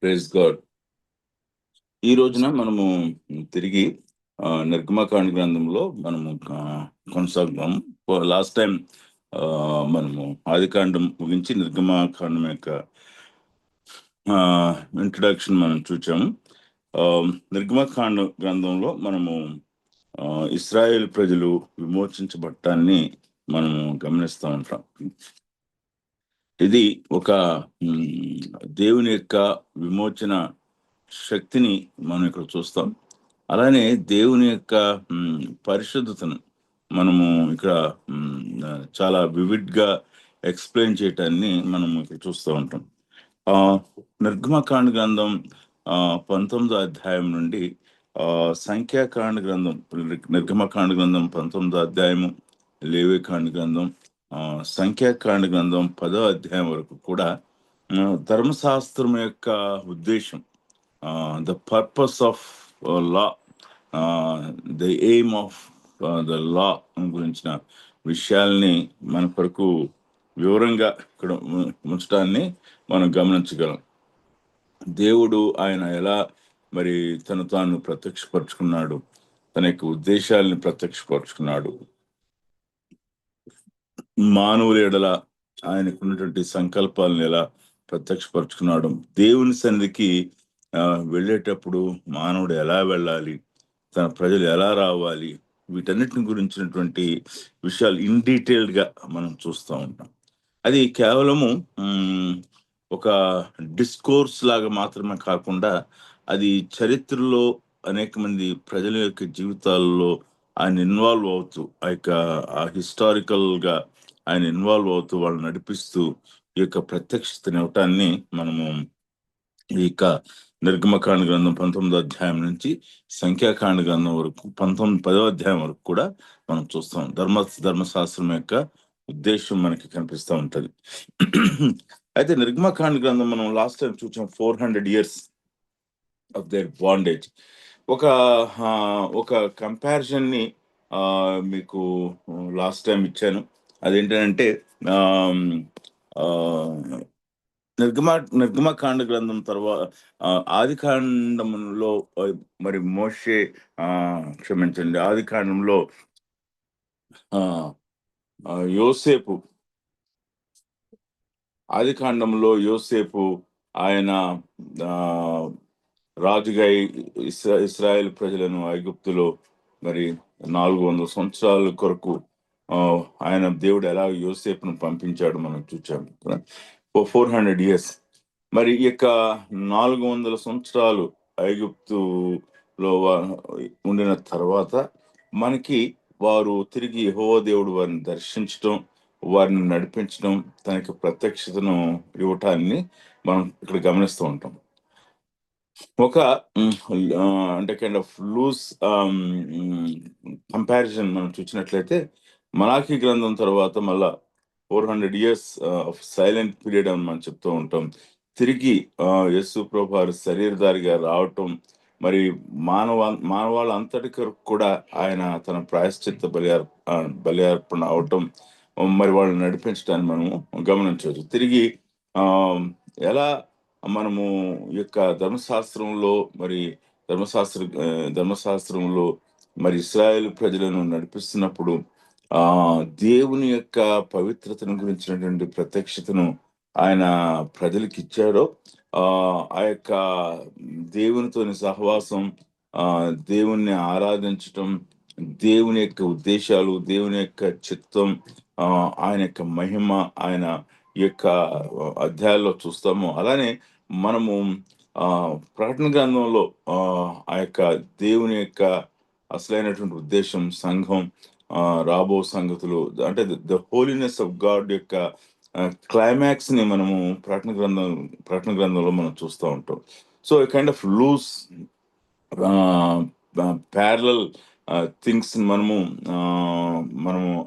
Praise God. ఈ రోజున మనము తిరిగి నిర్గమకాండ గ్రంథంలో మనము కొనసాగుతాం. లాస్ట్ టైం మనము ఆదికాండం ముగించి నిర్గమకాండం యొక్క ఇంట్రడక్షన్ మనం చూచాము. నిర్గమకాండ గ్రంథంలో మనము ఇశ్రాయేల్ ప్రజలు విమోచించబట్టాన్ని మనము గమనిస్తూ ఉంటాం. ఇది ఒక దేవుని యొక్క విమోచన శక్తిని మనం ఇక్కడ చూస్తాం. అలానే దేవుని యొక్క పరిశుద్ధతను మనము ఇక్కడ చాలా వివిడ్గా ఎక్స్ప్లెయిన్ చేయటాన్ని మనం ఇక్కడ చూస్తూ ఉంటాం. నిర్గమకాండ గ్రంథం 19వ అధ్యాయం నుండి సంఖ్యాకాండ గ్రంథం, నిర్గమకాండ గ్రంథం 19వ అధ్యాయము, లేవికాండ గ్రంథం, సంఖ్యాకాండ గ్రంథం 10వ అధ్యాయం వరకు కూడా ధర్మశాస్త్రం యొక్క ఉద్దేశం, the purpose of law, the aim of the law గురించిన విషయాల్ని మన కొరకు వివరంగా ఇక్కడ ఉంచడాన్ని మనం గమనించగలం. దేవుడు ఆయన ఎలా మరి తను తాను ప్రత్యక్షపరుచుకున్నాడు, తన యొక్క ఉద్దేశాలని ప్రత్యక్షపరుచుకున్నాడు, మానవుల ఎడల ఆయనకున్నటువంటి సంకల్పాలను ఎలా ప్రత్యక్షపరుచుకున్నాడు, దేవుని సన్నిధికి వెళ్ళేటప్పుడు మానవుడు ఎలా వెళ్ళాలి, తన ప్రజలు ఎలా రావాలి, వీటన్నిటిని గురించినటువంటి విషయాలు ఇన్ డీటెయిల్డ్గా మనం చూస్తూ ఉంటాం. అది కేవలము ఒక డిస్కోర్స్ లాగా మాత్రమే కాకుండా అది చరిత్రలో అనేక మంది ప్రజల యొక్క జీవితాల్లో ఆయన ఇన్వాల్వ్ అవుతూ ఆ హిస్టారికల్గా ఆయన ఇన్వాల్వ్ అవుతూ వాళ్ళు నడిపిస్తూ ఈ యొక్క ప్రత్యక్షతనివ్వటాన్ని మనము ఈ యొక్క నిర్గమకాండ గ్రంథం 19వ అధ్యాయం నుంచి సంఖ్యాకాండ గ్రంథం వరకు 10వ అధ్యాయం వరకు కూడా మనం చూస్తాం. ధర్మశాస్త్రం యొక్క ఉద్దేశం మనకి కనిపిస్తూ ఉంటుంది. అయితే నిర్గమకాండ గ్రంథం మనం లాస్ట్ టైం చూసాం 400 years ఆఫ్ దేర్ బాండేజ్. ఒక కంపారిజన్ని మీకు లాస్ట్ టైం ఇచ్చాను. అదేంటంటే నిర్గమకాండ గ్రంథం తర్వాత ఆదికాండంలో మరి మోషే క్షమించండి ఆదికాండంలో యోసేపు ఆయన రాజుగా ఇశ్రాయేల్ ప్రజలను ఐగుప్తులో మరి 400 సంవత్సరాల కొరకు ఆయన దేవుడు ఎలా యోసేపును పంపించాడు మనం చూచాము. 400 years. మరి ఈ యొక్క 400 సంవత్సరాలు ఐగుప్తులో ఉండిన తర్వాత మనకి వారు తిరిగి యెహోవా దేవుడు వారిని దర్శించడం, వారిని నడిపించడం, తనకి ప్రత్యక్షతను ఇవ్వటాన్ని మనం ఇక్కడ గమనిస్తూ ఉంటాం. ఒక అంటే కైండ్ ఆఫ్ లూజ్ కంపారిజన్ మనం చూసినట్లయితే మలాఖీ గ్రంథం తర్వాత మళ్ళా 400 years ఆఫ్ సైలెంట్ పీరియడ్ అని మనం చెప్తూ ఉంటాం. తిరిగి యేసు ప్రభువారు శరీరధారిగా రావటం, మరి మానవాళ్ళంతటి కొరకు కూడా ఆయన తన ప్రాయశ్చిత్త బలి అర్పణ అవటం, మరి వాళ్ళని నడిపించడాన్ని మనము గమనించవచ్చు. తిరిగి ఎలా మనము ఈ యొక్క ధర్మశాస్త్రంలో మరి ఇశ్రాయేలు ప్రజలను నడిపిస్తున్నప్పుడు దేవుని యొక్క పవిత్రతను గురించినటువంటి ప్రత్యక్షతను ఆయన ప్రజలకు ఇచ్చాడో, ఆ యొక్క దేవునితోని సహవాసం, దేవుణ్ణి ఆరాధించటం, దేవుని యొక్క ఉద్దేశాలు, దేవుని యొక్క చిత్తం, ఆయన యొక్క మహిమ ఆయన ఈ యొక్క అధ్యాయాల్లో చూస్తాము. అలానే మనము ప్రకటన గ్రంథంలో ఆ యొక్క దేవుని యొక్క అసలైనటువంటి ఉద్దేశం, సంఘం, రాబో సంగతులు, అంటే ద హోలీనెస్ ఆఫ్ గాడ్ యొక్క క్లైమాక్స్ ని మనము ప్రకటన గ్రంథంలో మనం చూస్తూ ఉంటాం. So kind of loose parallel things మనము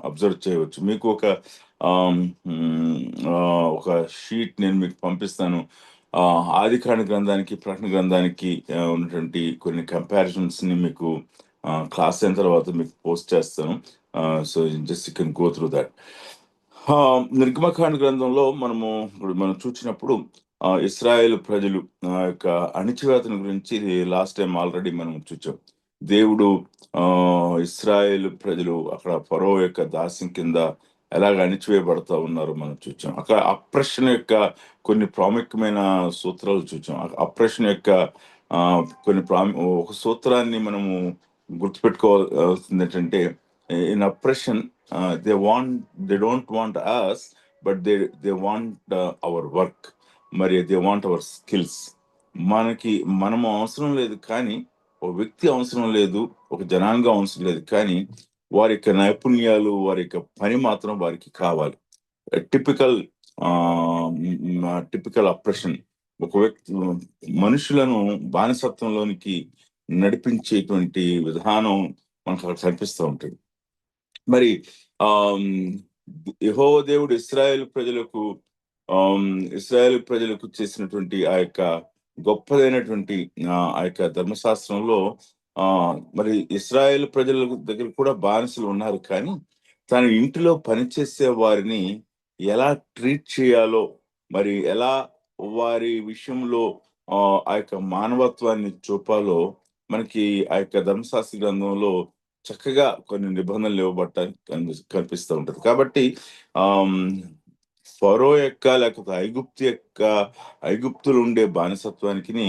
అబ్జర్వ్ చేయవచ్చు. మీకు ఒక షీట్ నేను మీకు పంపిస్తాను. ఆదికాండ గ్రంథానికి ప్రకటన గ్రంథానికి ఉన్నటువంటి కొన్ని కంపారిజన్స్ ని మీకు క్లాస్ అయిన తర్వాత మీకు పోస్ట్ చేస్తాను. So just you can go through that. నిర్గమకాండ గ్రంథంలో మనం చూసినప్పుడు ఇస్రాయేల్ ప్రజలు యొక్క అణిచివేతను గురించి లాస్ట్ టైం ఆల్రెడీ మనం చూచాం. దేవుడు ఇస్రాయేల్ ప్రజలు అక్కడ ఫరో యొక్క దాస్యం కింద ఎలాగ అణిచివేయబడతా ఉన్నారో మనం చూచాం. అక్కడ అప్రెషన్ యొక్క కొన్ని ప్రాముఖ్యమైన సూత్రాలు చూచాం. అప్రెషన్ యొక్క కొన్ని ఒక సూత్రాన్ని మనము గుర్తుపెట్టుకోవాల్సింది ఏంటంటే, in oppression they don't want us, but they want our work. మరి దే వాంట్ అవర్ స్కిల్స్. మనము అవసరం లేదు, కానీ ఒక వ్యక్తి అవసరం లేదు, ఒక జనాంగం అవసరం లేదు, కానీ వారి యొక్క నైపుణ్యాలు, వారి యొక్క పని మాత్రం వారికి కావాలి. టిపికల్ టిపికల్ అప్రెషన్ ఒక వ్యక్తి మనుషులను బానిసత్వంలోనికి నడిపించేటువంటి విధానం మనకు అక్కడ కనిపిస్తూ ఉంటుంది. మరి యెహోవా దేవుడు ఇస్రాయేల్ ప్రజలకు చేసినటువంటి ఆ యొక్క గొప్పదైనటువంటి ఆ యొక్క ధర్మశాస్త్రంలో మరి ఇస్రాయేల్ ప్రజల దగ్గర కూడా బానిసలు ఉన్నారు, కానీ తన ఇంటిలో పనిచేసే వారిని ఎలా ట్రీట్ చేయాలో, మరి ఎలా వారి విషయంలో ఆ యొక్క మానవత్వాన్ని చూపాలో మనకి ఆ యొక్క ధర్మశాస్త్ర గ్రంథంలో చక్కగా కొన్ని నిబంధనలు ఇవ్వబడటానికి కనిపిస్తూ ఉంటది. కాబట్టి ఆమ్ ఫరో యొక్క లేకపోతే ఐగుప్తులు ఉండే బానిసత్వానికి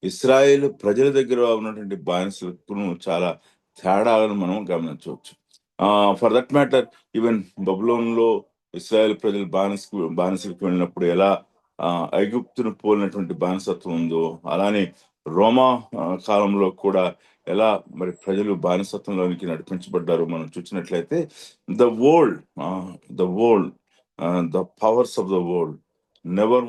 ఇస్రాయేల్ ప్రజల దగ్గర ఉన్నటువంటి బానిసలకు చాలా తేడాలను మనం గమనించవచ్చు. ఫర్ దట్ మ్యాటర్, ఈవెన్ బబులోన్లో ఇస్రాయేల్ ప్రజలు బానిసలకు వెళ్ళినప్పుడు ఎలా ఐగుప్తును పోలినటువంటి బానిసత్వం ఉందో, అలానే రోమా కాలంలో కూడా ఎలా మరి ప్రజలు బానిసత్వంలోనికి నడిపించబడ్డారో మనం చూసినట్లయితే, the world the world the powers of the world never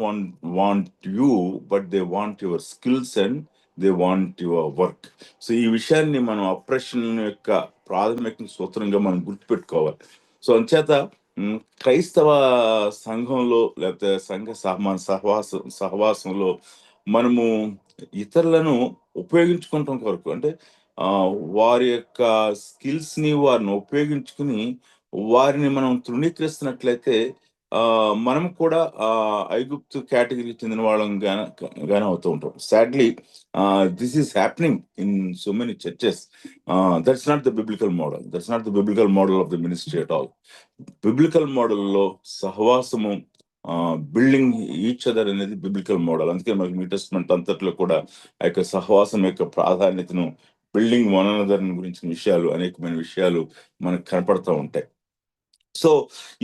want you, but they want your skills and they want your work. So ఈ విషయాన్ని మనం అప్రెషన్ యొక్క ప్రాథమిక సూత్రంగా మనం గుర్తుపెట్టుకోవాలి. సో అంచేత క్రైస్తవ సంఘంలో లేకపోతే సంఘ సహవాసంలో మనము ఇతరులను ఉపయోగించుకుంటాం కొరకు, అంటే వారి యొక్క స్కిల్స్ ని వారిని ఉపయోగించుకుని వారిని మనం తృణీకరిస్తున్నట్లయితే మనం కూడా ఐగుప్తు కేటగిరీకి చెందిన వాళ్ళం గానే అవుతూ ఉంటాం. Sadly this is happening in so many churches. That's not the biblical model of the ministry at all. Biblical మోడల్లో సహవాసము, బిల్డింగ్ ఈచ్ అదర్ అనేది బిబ్లికల్ మోడల్. అందుకే మనకి న్యూ టెస్ట్మెంట్ అంతట్లో కూడా ఆ యొక్క సహవాసం యొక్క ప్రాధాన్యతను, బిల్డింగ్ వన్ అనదర్ గురించిన విషయాలు, అనేకమైన విషయాలు మనకు కనపడతా ఉంటాయి. సో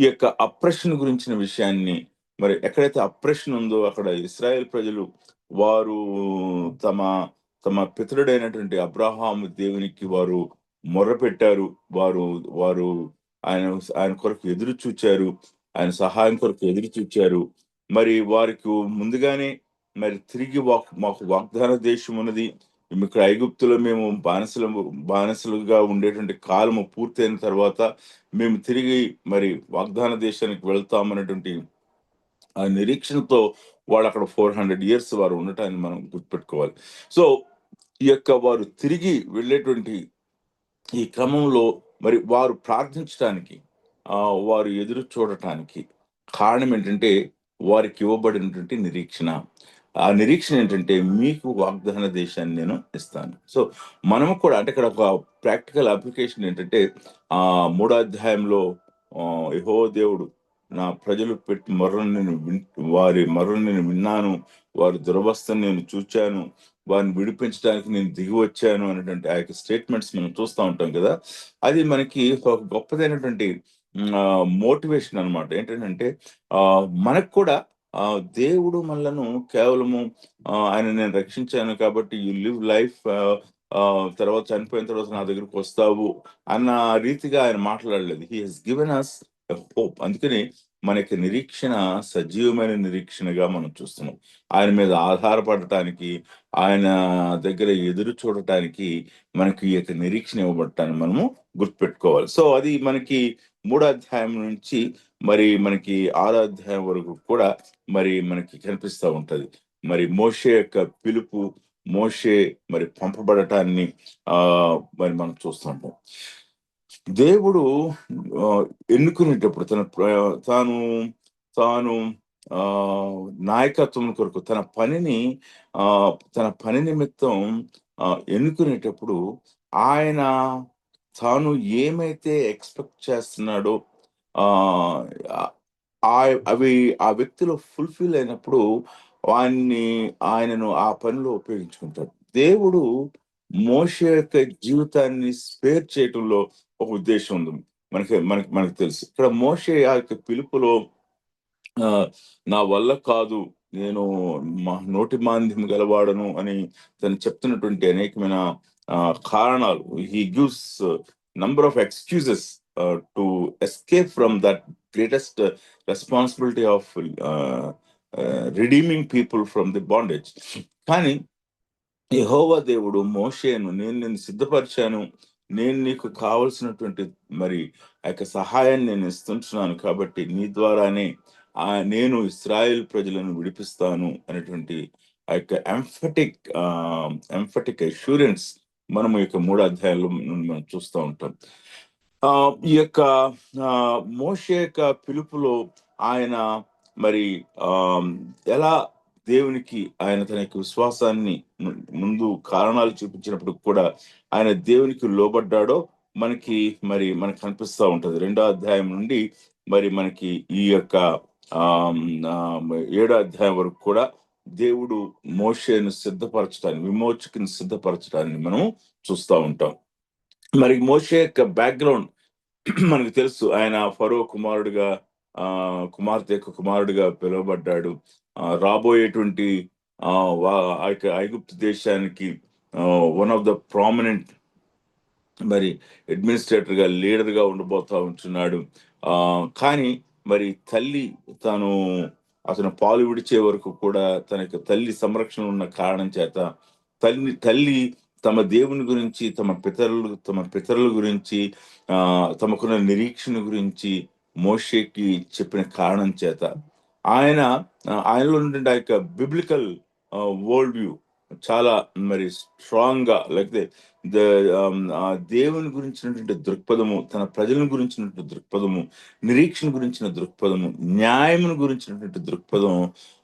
ఈ యొక్క అప్రెషన్ గురించిన విషయాన్ని, మరి ఎక్కడైతే అప్రెషన్ ఉందో అక్కడ ఇస్రాయేల్ ప్రజలు వారు తమ తమ పితరుడైనటువంటి అబ్రహాము దేవునికి వారు మొర్రపెట్టారు. వారు ఆయన కొరకు ఎదురు చూచారు, ఆయన సహాయం కొరకు ఎదురు చూచారు. మరి వారికి ముందుగానే మరి తిరిగి మాకు వాగ్దాన దేశం ఉన్నది, ఇక్కడ ఐగుప్తులో మేము బానిసలుగా ఉండేటువంటి కాలము పూర్తయిన తర్వాత మేము తిరిగి మరి వాగ్దాన దేశానికి వెళ్తామనేటువంటి ఆ నిరీక్షణతో వాళ్ళు అక్కడ 400 years వారు ఉండటాన్ని మనం గుర్తుపెట్టుకోవాలి. సో ఈ యొక్క వారు తిరిగి వెళ్ళేటువంటి ఈ క్రమంలో మరి వారు ప్రార్థించడానికి, వారు ఎదురు చూడటానికి కారణం ఏంటంటే, వారికి ఇవ్వబడినటువంటి నిరీక్షణ. ఆ నిరీక్షణ ఏంటంటే, మీకు వాగ్దాన దేశాన్ని నేను ఇస్తాను. సో మనము కూడా, అంటే ఇక్కడ ఒక ప్రాక్టికల్ అప్లికేషన్ ఏంటంటే, 3వ అధ్యాయంలో యెహోవా దేవుడు నా ప్రజలు పెట్టి వారి మొర్రను నేను విన్నాను, వారి దురవస్థను నేను చూచాను, వారిని విడిపించడానికి నేను దిగి వచ్చాను అనేటువంటి ఆ యొక్క స్టేట్మెంట్స్ మనం చూస్తూ ఉంటాం కదా. అది మనకి ఒక గొప్పదైనటువంటి మోటివేషన్ అనమాట. ఏంటంటే మనకు కూడా దేవుడు మనలను కేవలము ఆయన నేను రక్షించాను కాబట్టి యు లివ్ లైఫ్, తర్వాత చనిపోయిన తర్వాత నా దగ్గరకు వస్తావు అన్న రీతిగా ఆయన మాట్లాడలేదు. He has given us hope. అందుకని మనకి నిరీక్షణ సజీవమైన నిరీక్షణగా మనం చూస్తున్నాం. ఆయన మీద ఆధారపడటానికి, ఆయన దగ్గర ఎదురు చూడటానికి మనకి ఈ యొక్క నిరీక్షణ ఇవ్వబడటాన్ని మనము గుర్తుపెట్టుకోవాలి. సో అది మనకి 3వ అధ్యాయం నుంచి మరి మనకి 6వ అధ్యాయం వరకు కూడా మరి మనకి కనిపిస్తూ ఉంటది. మరి మోషే యొక్క పిలుపు, మోషే మరి పంపబడటాన్ని మరి మనం చూస్తూ ఉంటాం. దేవుడు ఎన్నుకునేటప్పుడు తాను నాయకత్వం కొరకు తన పని నిమిత్తం ఎన్నుకునేటప్పుడు ఆయన తాను ఏమైతే ఎక్స్పెక్ట్ చేస్తున్నాడో ఆహ్, అవి ఆ వ్యక్తిలో ఫుల్‌ఫిల్ అయినప్పుడు ఆయనను ఆ పనిలో ఉపయోగించుకుంటాడు. దేవుడు మోషే యొక్క జీవితాన్ని స్పేర్ చేయటంలో ఒక ఉద్దేశ్యం ఉంది. మనకు తెలుసు. ఇక్కడ మోషే ఆ యొక్క పిలుపులో నా వల్ల కాదు. నేను నోటి మాంద్యం గలవాడను అని తను చెప్తున్నటువంటి అనేకమైన కారణాలు. హి gives number of excuses to escape from that greatest responsibility of redeeming people from the bondage. కానీ యెహోవా దేవుడు మోషేను నేను నిన్ను సిద్ధపరిచాను. నేను నీకు కావాల్సినటువంటి మరి ఆ యొక్క సహాయాన్ని నేను ఇస్తుంటున్నాను కాబట్టి నీ ద్వారానే నేను ఇశ్రాయేల్ ప్రజలను విడిపిస్తాను అనేటువంటి ఆ యొక్క ఎంఫటిక్ అష్యూరెన్స్ మనము ఈ యొక్క 3 అధ్యాయాల్లో నుండి మనం చూస్తా ఉంటాం. ఈ యొక్క మోషే యొక్క పిలుపులో ఆయన మరి ఆహ్, ఎలా దేవునికి ఆయన తన యొక్క విశ్వాసాన్ని ముందు కారణాలు చూపించినప్పుడు కూడా ఆయన దేవునికి లోబడ్డాడో మనకు కనిపిస్తా ఉంటది. 2వ అధ్యాయం నుండి మరి మనకి ఈ యొక్క ఆహ్, ఆహ్, 7వ అధ్యాయం వరకు కూడా దేవుడు మోషేను సిద్ధపరచటాన్ని, విమోచకుని సిద్ధపరచడాన్ని మనం చూస్తా ఉంటాం. మరి మోషే యొక్క బ్యాక్‌గ్రౌండ్ మనకు తెలుసు. ఆయన ఫరో కుమారుడుగా కుమార్తె యొక్క కుమారుడిగా పిలువబడ్డాడు. రాబోయేటువంటి ఆ యొక్క ఐగుప్తు దేశానికి వన్ ఆఫ్ ద ప్రామినెంట్ మరి అడ్మినిస్ట్రేటర్‌గా, లీడర్‌గా ఉండబోతా ఉంటున్నాడు. కానీ మరి తల్లి తాను అతను పాలు విడిచే వరకు కూడా తన యొక్క తల్లి సంరక్షణ ఉన్న కారణం చేత తల్లి తమ దేవుని గురించి, తమ పితరుల గురించి తమకున్న నిరీక్షణ గురించి మోషేకి చెప్పిన కారణం చేత ఆయన ఆయనలో ఉన్నటువంటి ఆ యొక్క బిబ్లికల్ వరల్డ్ వ్యూ చాలా మరి స్ట్రాంగ్‌గా లేకపోతే ద దేవుని గురించినటువంటి దృక్పథము, తన ప్రజలను గురించినటువంటి దృక్పథము, నిరీక్షణ గురించిన దృక్పథము, న్యాయమును గురించినటువంటి దృక్పథం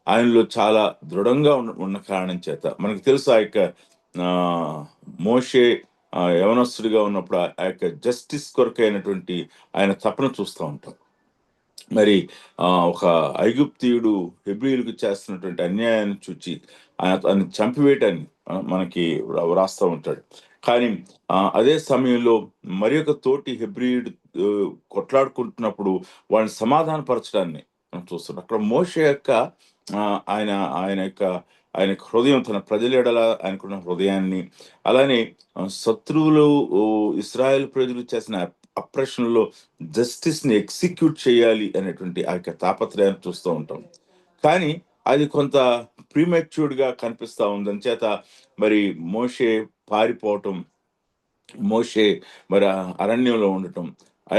ఆయనలో చాలా దృఢంగా ఉన్న కారణం చేత మనకు తెలుసు ఆ యొక్క ఆహ్, మోషే యవనస్తుడిగా ఉన్నప్పుడు ఆ యొక్క జస్టిస్ కొరకైనటువంటి ఆయన తపన చూస్తా ఉంటాం. మరి ఒక ఐగుప్తీయుడు హెబ్రీయులకు చేస్తున్నటువంటి అన్యాయాన్ని చూచి అతన్ని చంపివేయటాన్ని మనకి వ్రాస్తా ఉంటాడు. కానీ అదే సమయంలో మరి ఒక తోటి హెబ్రీయుడు కొట్లాడుకుంటున్నప్పుడు వాడిని సమాధానపరచడాన్ని మనం చూస్తున్నాం. అక్కడ మోషే యొక్క ఆయన ఆయన యొక్క ఆయన యొక్క హృదయం తన ప్రజల ఎడల ఆయనకున్న హృదయాన్ని అలానే శత్రువులు ఇస్రాయేల్ ప్రజలు చేసిన అప్రెషన్‌లో జస్టిస్‌ని ఎగ్జిక్యూట్ చేయాలి అనేటువంటి ఆ యొక్క తాపత్రయాన్ని చూస్తూ ఉంటాం. కానీ అది కొంత ప్రీమెచ్యూర్డ్‌గా కనిపిస్తా ఉంది. అందుచేత మరి మోషే పారిపోవటం, మోషే మరి అరణ్యంలో ఉండటం,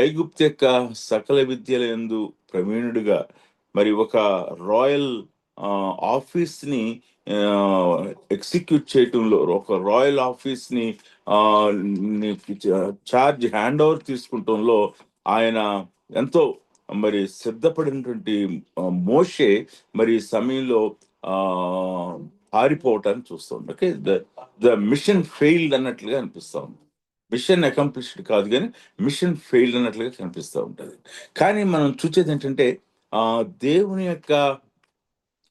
ఐగుప్తు యొక్క సకల విద్యలయందు ప్రవీణుడిగా మరి ఒక రాయల్ ఆఫీస్‌ని ఎగ్జిక్యూట్ చేయటంలో ఒక రాయల్ ఆఫీస్‌ని ఆహ్, ని చార్జ్ హ్యాండ్ ఓవర్ తీసుకుంటంలో ఆయన ఎంతో మరి సిద్ధపడినటువంటి మోషే మరి ఈ సమయంలో ఆహ్, పారిపోవటాన్ని చూస్తాం. Okay. The the mission failed అన్నట్లుగా అనిపిస్తా ఉంది. మిషన్ అకంప్లిష్డ్ కాదు గానీ, మిషన్ ఫెయిల్డ్ అన్నట్లుగా కనిపిస్తా ఉంటది. కానీ మనం చూచేదేంటంటే, దేవుని యొక్క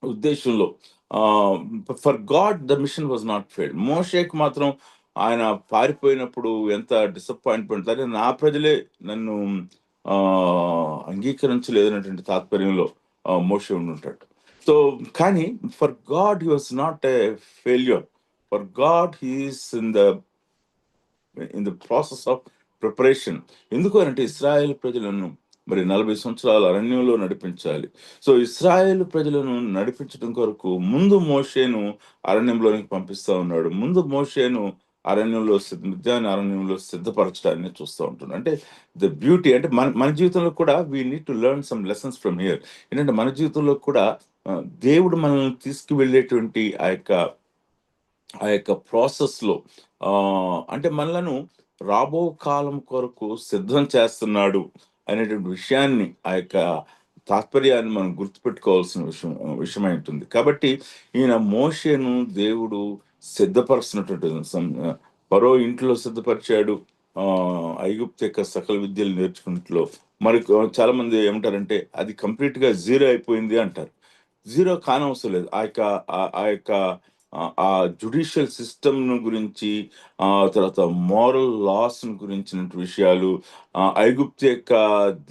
ఉద్దేశంలో ah, for God the mission was not failed. మోషేకి మాత్రం ఆయన పారిపోయినప్పుడు ఎంత డిసప్పాయింట్‌మెంట్ అరే! నా ప్రజలే నన్ను అంగీకరించలేదనేటువంటి తాత్పర్యంలో మోషే ఉండుంటాడు. సో, కానీ for God he was not a failure. For God he is in the process of preparation. ఎందుకు అనంటే ఇస్రాయేల్ ప్రజలను మరి 40 సంవత్సరాలు అరణ్యంలో నడిపించాలి. సో, ఇస్రాయేల్ ప్రజలను నడిపించడం కొరకు ముందు మోషేను అరణ్యంలోనికి పంపిస్తా ఉన్నాడు. ముందు మోషేను మిద్యాను అరణ్యంలో సిద్ధపరచడాన్ని చూస్తా ఉంటున్నాడు. అంటే ద బ్యూటీ అంటే మన మన జీవితంలో కూడా we need to learn some lessons from here. ఏంటంటే మన జీవితంలో కూడా దేవుడు మనల్ని తీసుకువెళ్ళేటువంటి ఆ యొక్క ప్రాసెస్‌లో అంటే మనలను రాబో కాలం కొరకు సిద్ధం చేస్తున్నాడు అనేటువంటి విషయాన్ని ఆ యొక్క తాత్పర్యాన్ని మనం గుర్తుపెట్టుకోవాల్సిన విషయమై ఉంటుంది. కాబట్టి ఈయన మోషేను దేవుడు సిద్ధపరుస్తున్నటువంటి ఫరో ఇంట్లో సిద్ధపరిచాడు. ఐగుప్తు యొక్క సకల విద్యలు నేర్చుకున్నట్లో మరి చాలా మంది ఏమంటారంటే అది కంప్లీట్ గా జీరో అయిపోయింది అంటారు. జీరో కానవసరం లేదు. ఆ యొక్క ఆ జుడిషియల్ సిస్టమ్ గురించి, తర్వాత మోరల్ లాస్ గురించిన విషయాలు, ఐగుప్తు యొక్క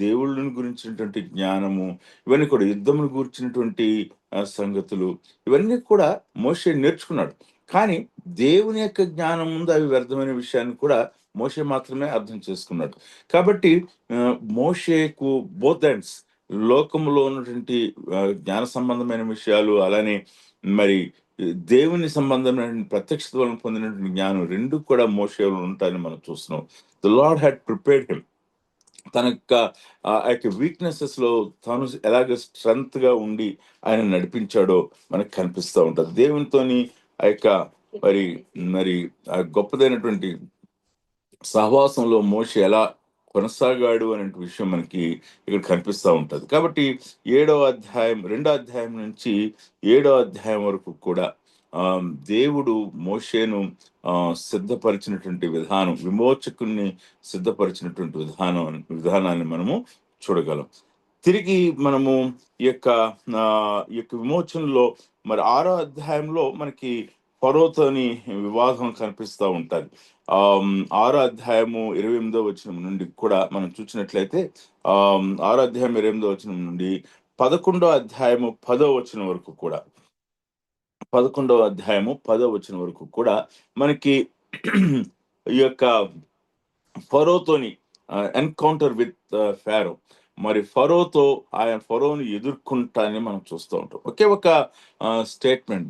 దేవుళ్ళని గురించినటువంటి జ్ఞానము, ఇవన్నీ కూడా యుద్ధమును గురించినటువంటి సంగతులు, ఇవన్నీ కూడా మోషే నేర్చుకున్నాడు. కానీ దేవుని యొక్క జ్ఞానం ముందు అవి వ్యర్థమైన విషయాన్ని కూడా మోషే మాత్రమే అర్థం చేసుకున్నాడు. కాబట్టి మోషేకు బోత్ ఎండ్స్, లోకములో ఉన్నటువంటి జ్ఞాన సంబంధమైన విషయాలు, అలానే మరి దేవుని సంబంధమైన ప్రత్యక్షత వలన పొందినటువంటి జ్ఞానం రెండు కూడా మోషేలో ఉంటాయని మనం చూస్తున్నాం. The lord had prepared him. తన యొక్క ఆ యొక్క వీక్నెసెస్ లో తను ఎలాగ స్ట్రెంగ్త్ గా ఉండి ఆయన నడిపించాడో మనకు కనిపిస్తూ ఉంటుంది. దేవునితోని ఆ యొక్క మరి మరి ఆ గొప్పదైనటువంటి సహవాసంలో మోషే ఎలా కొనసాగాడు అనే విషయం మనకి ఇక్కడ కనిపిస్తూ ఉంటది. కాబట్టి 2వ అధ్యాయం నుంచి 7వ అధ్యాయం వరకు కూడా దేవుడు మోషేను సిద్ధపరిచినటువంటి విధానం, విమోచకుణ్ణి సిద్ధపరిచినటువంటి విధానాన్ని మనము చూడగలం. తిరిగి మనము ఈ యొక్క విమోచనలో మరి 6వ అధ్యాయంలో మనకి ఫరోతోని వివాదం కనిపిస్తూ ఉంటుంది. 6వ అధ్యాయము 28వ వచనం నుండి కూడా మనం చూసినట్లయితే 6వ అధ్యాయం 28వ వచనం నుండి 11వ అధ్యాయము 10వ వచనం వరకు కూడా 11వ అధ్యాయము 10వ వచనం వరకు కూడా మనకి ఈ యొక్క ఫరోతోని ఎన్కౌంటర్ విత్ ఫారో, మరి ఫరోతో ఆయన ఫరోని ఎదుర్కొంటానని మనం చూస్తూ ఉంటాం. ఒకే ఒక స్టేట్మెంట్,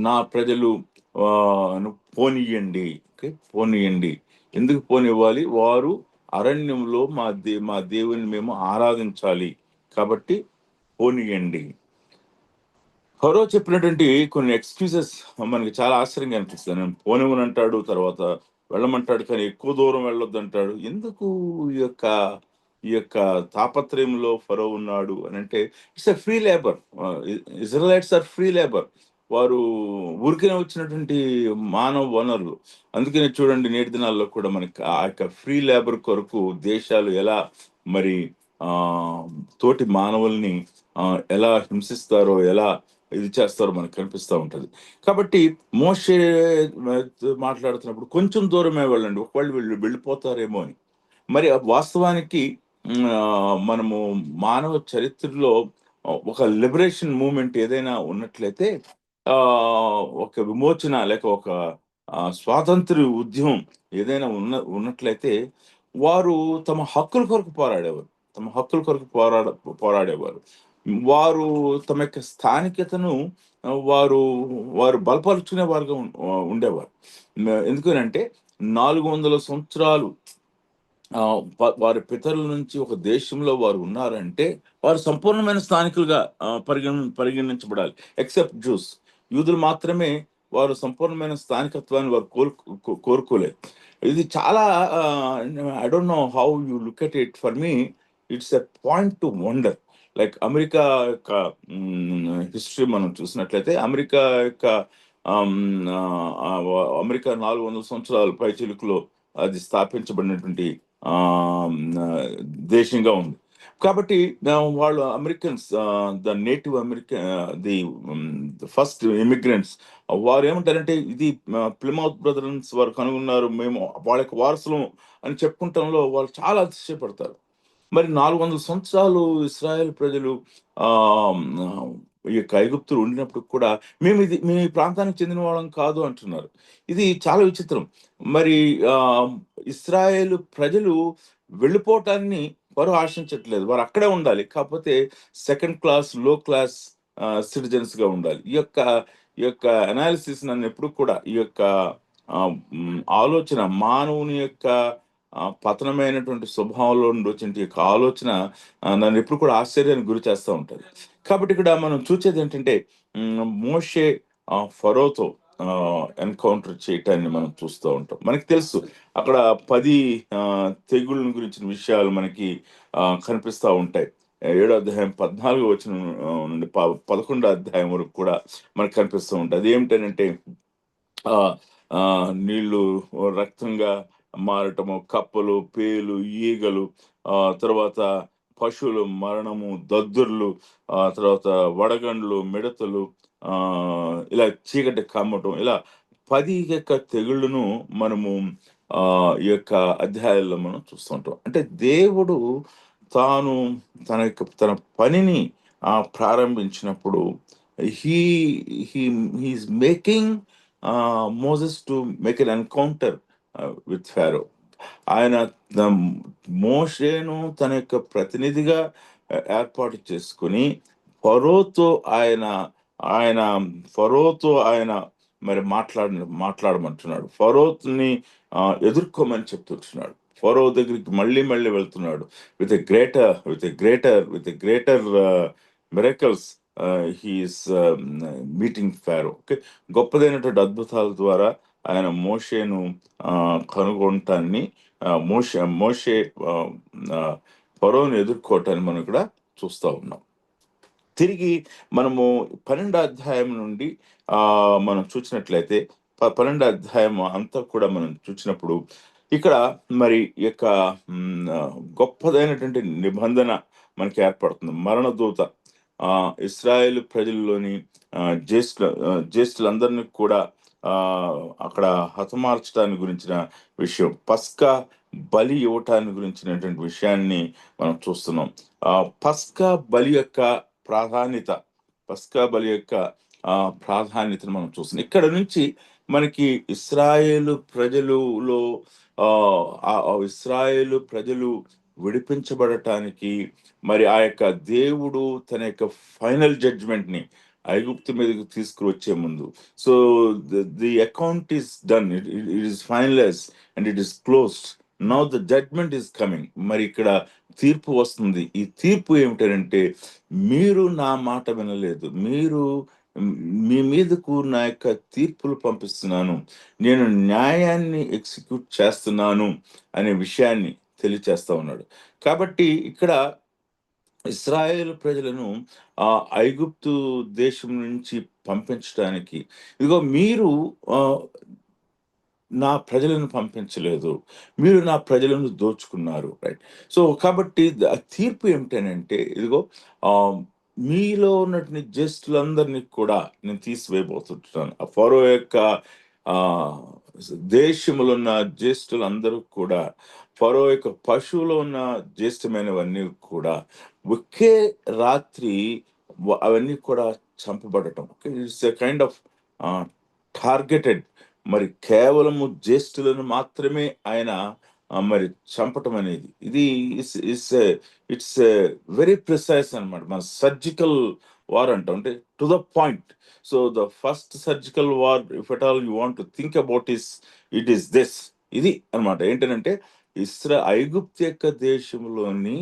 నా ప్రజలు పోనీయండి. ఓకే, పోనీయండి. ఎందుకు పోనివ్వాలి? వారు అరణ్యంలో మా దేవుని మేము ఆరాధించాలి, కాబట్టి పోనీయండి. ఫరో చెప్పినటువంటి కొన్ని ఎక్స్క్యూజెస్ మనకి చాలా ఆశ్చర్యంగా అనిపిస్తుంది. నేను పోనివ్వనంటాడు, తర్వాత వెళ్ళమంటాడు, కానీ ఎక్కువ దూరం వెళ్ళొద్దు అంటాడు. ఎందుకు ఈ యొక్క తాపత్రయంలో ఫరో ఉన్నాడు అని అంటే, it's a free labour. Israelites are free labour. వారు ఊరికనే వచ్చినటువంటి మానవ వనరులు. అందుకనే చూడండి, నేటి దినాల్లో కూడా మనకి ఆ యొక్క ఫ్రీ లేబర్ కొరకు దేశాలు ఎలా మరి తోటి మానవుల్ని ఎలా హింసిస్తారో, ఎలా ఇది చేస్తారో మనకు కనిపిస్తూ ఉంటది. కాబట్టి మోషే మాట్లాడుతున్నప్పుడు కొంచెం దూరమే వెళ్ళండి, ఒకవేళ వీళ్ళు వెళ్ళిపోతారేమో అని. మరి వాస్తవానికి మనము మానవ చరిత్రలో ఒక లిబరేషన్ మూమెంట్ ఏదైనా ఉన్నట్లయితే, ఒక విమోచన లేక ఒక స్వాతంత్ర ఉద్యమం ఏదైనా ఉన్నట్లయితే వారు తమ హక్కుల కొరకు పోరాడేవారు. తమ హక్కుల కొరకు పోరాడేవారు. వారు తమ యొక్క స్థానికతను వారు వారు బలపరుచుకునే వారుగా ఉండేవారు. ఎందుకనంటే 400 సంవత్సరాలు వారి పితరుల నుంచి ఒక దేశంలో వారు ఉన్నారంటే వారు సంపూర్ణమైన స్థానికులుగా పరిగణించబడాలి. ఎక్సెప్ట్ జ్యూస్, యూదులు మాత్రమే వారు సంపూర్ణమైన స్థానికత్వాన్ని వారు కోరుకోలేదు. ఇది చాలా I don't know how you look at it. For me it's a point to wonder. Like America యొక్క హిస్టరీ మనం చూసినట్లయితే, అమెరికా యొక్క అమెరికా 400 సంవత్సరాల పైచిలుకులో అది స్థాపించబడినటువంటి దేశంగా ఉంది. కాబట్టి వాళ్ళు Americans, the native American, the first immigrants, వారు ఏమంటారంటే ఇది ప్లిమౌత్ బ్రదర్స్ వారు కనుగొన్నారు, మేము వాళ్ళకి వారసులం అని చెప్పుకుంటంలో వాళ్ళు చాలా అతిశయపడతారు. మరి 400 సంవత్సరాలు ఇస్రాయేల్ ప్రజలు ఈ యొక్క ఐగుప్తులు ఉండినప్పుడు కూడా మేము ఈ ప్రాంతానికి చెందిన వాళ్ళం కాదు అంటున్నారు. ఇది చాలా విచిత్రం. మరి ఇస్రాయేల్ ప్రజలు వెళ్ళిపోవటాన్ని వారు ఆశించట్లేదు, వారు అక్కడే ఉండాలి. కాకపోతే సెకండ్ క్లాస్, లో క్లాస్ సిటిజన్స్ గా ఉండాలి. ఈ యొక్క అనాలిసిస్ నన్ను ఎప్పుడు కూడా ఈ యొక్క ఆలోచన, మానవుని యొక్క పతనమైనటువంటి స్వభావంలో నుండి వచ్చిన యొక్క ఆలోచన నన్ను ఎప్పుడు కూడా ఆశ్చర్యానికి గురి చేస్తూ ఉంటుంది. కాబట్టి ఇక్కడ మనం చూసేది ఏంటంటే, మోషే ఫరోతో ఎన్కౌంటర్ చేయటాన్ని మనం చూస్తూ ఉంటాం. మనకి తెలుసు అక్కడ 10 తెగుళ్ళ గురించిన విషయాలు మనకి కనిపిస్తూ ఉంటాయి. 7వ అధ్యాయం 14వ వచనం నుండి 11వ అధ్యాయం వరకు కూడా మనకు కనిపిస్తూ ఉంటుంది. అది ఏమిటనంటే ఆ ఆ నీళ్లు రక్తంగా మారటము, కప్పలు, పేలు, ఈగలు, తర్వాత పశువులు మరణము, దద్దుర్లు, తర్వాత వడగండ్లు, మిడతలు, ఆ ఇలా చీకటి కమ్మటం, ఇలా 10 యొక్క తెగుళ్ళను మనము ఈ యొక్క అధ్యాయాల్లో మనం చూస్తుంటాం. అంటే దేవుడు తాను తన పనిని ప్రారంభించినప్పుడు he he he's making Moses to make an encounter with Pharaoh. ఆయన ద- మోషేను తన యొక్క ప్రతినిధిగా ఏర్పాటు చేసుకుని ఫరోతో ఆయన ఆయన ఫరోతో ఆయన మరి మాట్లాడమంటున్నాడు. ఫరోని ఎదుర్కోమని చెప్తున్నాడు. ఫరో దగ్గరికి మళ్ళీ మళ్ళీ వెళ్తున్నాడు. With a greater miracles he is meeting Pharaoh. Okay, గొప్పదైనటువంటి అద్భుతాల ద్వారా ఆయన మోషేను కనుగొనటాన్ని, మోషే ఫరోని ఎదుర్కోవటాన్ని మనం ఇక్కడ చూస్తూ ఉన్నాం. తిరిగి మనము 12వ అధ్యాయం నుండి మనం చూసినట్లయితే 12వ అధ్యాయం అంతా కూడా మనం చూసినప్పుడు ఇక్కడ మరి ఈ యొక్క గొప్పదైనటువంటి నిబంధన మనకి ఏర్పడుతుంది. మరణదూత ఇస్రాయేల్ ప్రజల్లోని జ్యేష్ఠులందరినీ కూడా ఆ అక్కడ హతమార్చడానికి గురించిన విషయం, పస్కా బలి ఇవ్వటానికి గురించినటువంటి విషయాన్ని మనం చూస్తున్నాం. పస్కా బలి యొక్క ప్రాధాన్యత పస్కా బలి యొక్క ప్రాధాన్యతను మనం చూస్తున్నాం. ఇక్కడ నుంచి మనకి ఇస్రాయేలు ప్రజలులో ఇస్రాయేలు ప్రజలు విడిపించబడటానికి మరి ఆ యొక్క దేవుడు తన యొక్క ఫైనల్ జడ్జ్మెంట్ ని ఐగుప్తు మీదకి తీసుకువచ్చే ముందు, so the account is done, it is finalise and it is closed. Now the judgement is coming. మరి ఇక్కడ తీర్పు వస్తుంది. ఈ తీర్పు ఏమిటంటే, మీరు నా మాట వినలేదు, మీ మీదకు నా యొక్క తీర్పులు పంపిస్తున్నాను, నేను న్యాయాన్ని ఎగ్జిక్యూట్ చేస్తున్నాను అనే విషయాన్ని తెలియచేస్తా ఉన్నాడు. కాబట్టి ఇక్కడ ఇస్రాయేల్ ప్రజలను ఐగుప్తు దేశం నుంచి పంపించడానికి, ఇదిగో మీరు నా ప్రజలను పంపించలేదు, మీరు నా ప్రజలను దోచుకున్నారు, రైట్? సో కాబట్టి తీర్పు ఏమిటనంటే, ఇదిగో మీలో ఉన్నటువంటి జ్యేష్ఠులందరినీ కూడా నేను తీసివేయబోతుంటున్నాను. ఆ ఫరో యొక్క దేశములో ఉన్న జ్యేష్ఠులందరూ కూడా, ఫరో యొక్క పశువులో ఉన్న జ్యేష్ఠమైనవన్నీ కూడా ఒకే రాత్రి అవన్నీ కూడా చంపబడటం. It's a kind of targeted. మరి కేవలము జ్యేష్ఠులను మాత్రమే ఆయన మరి చంపటం అనేది, ఇది ఇట్స్ వెరీ ప్రిసైజ్ అనమాట. మన సర్జికల్ వార్ అంటాం, అంటే to the point. So the first surgical war, if at all you want to think about it is this. ఇది అనమాట. ఏంటంటే ఐగుప్తు యొక్క దేశంలోని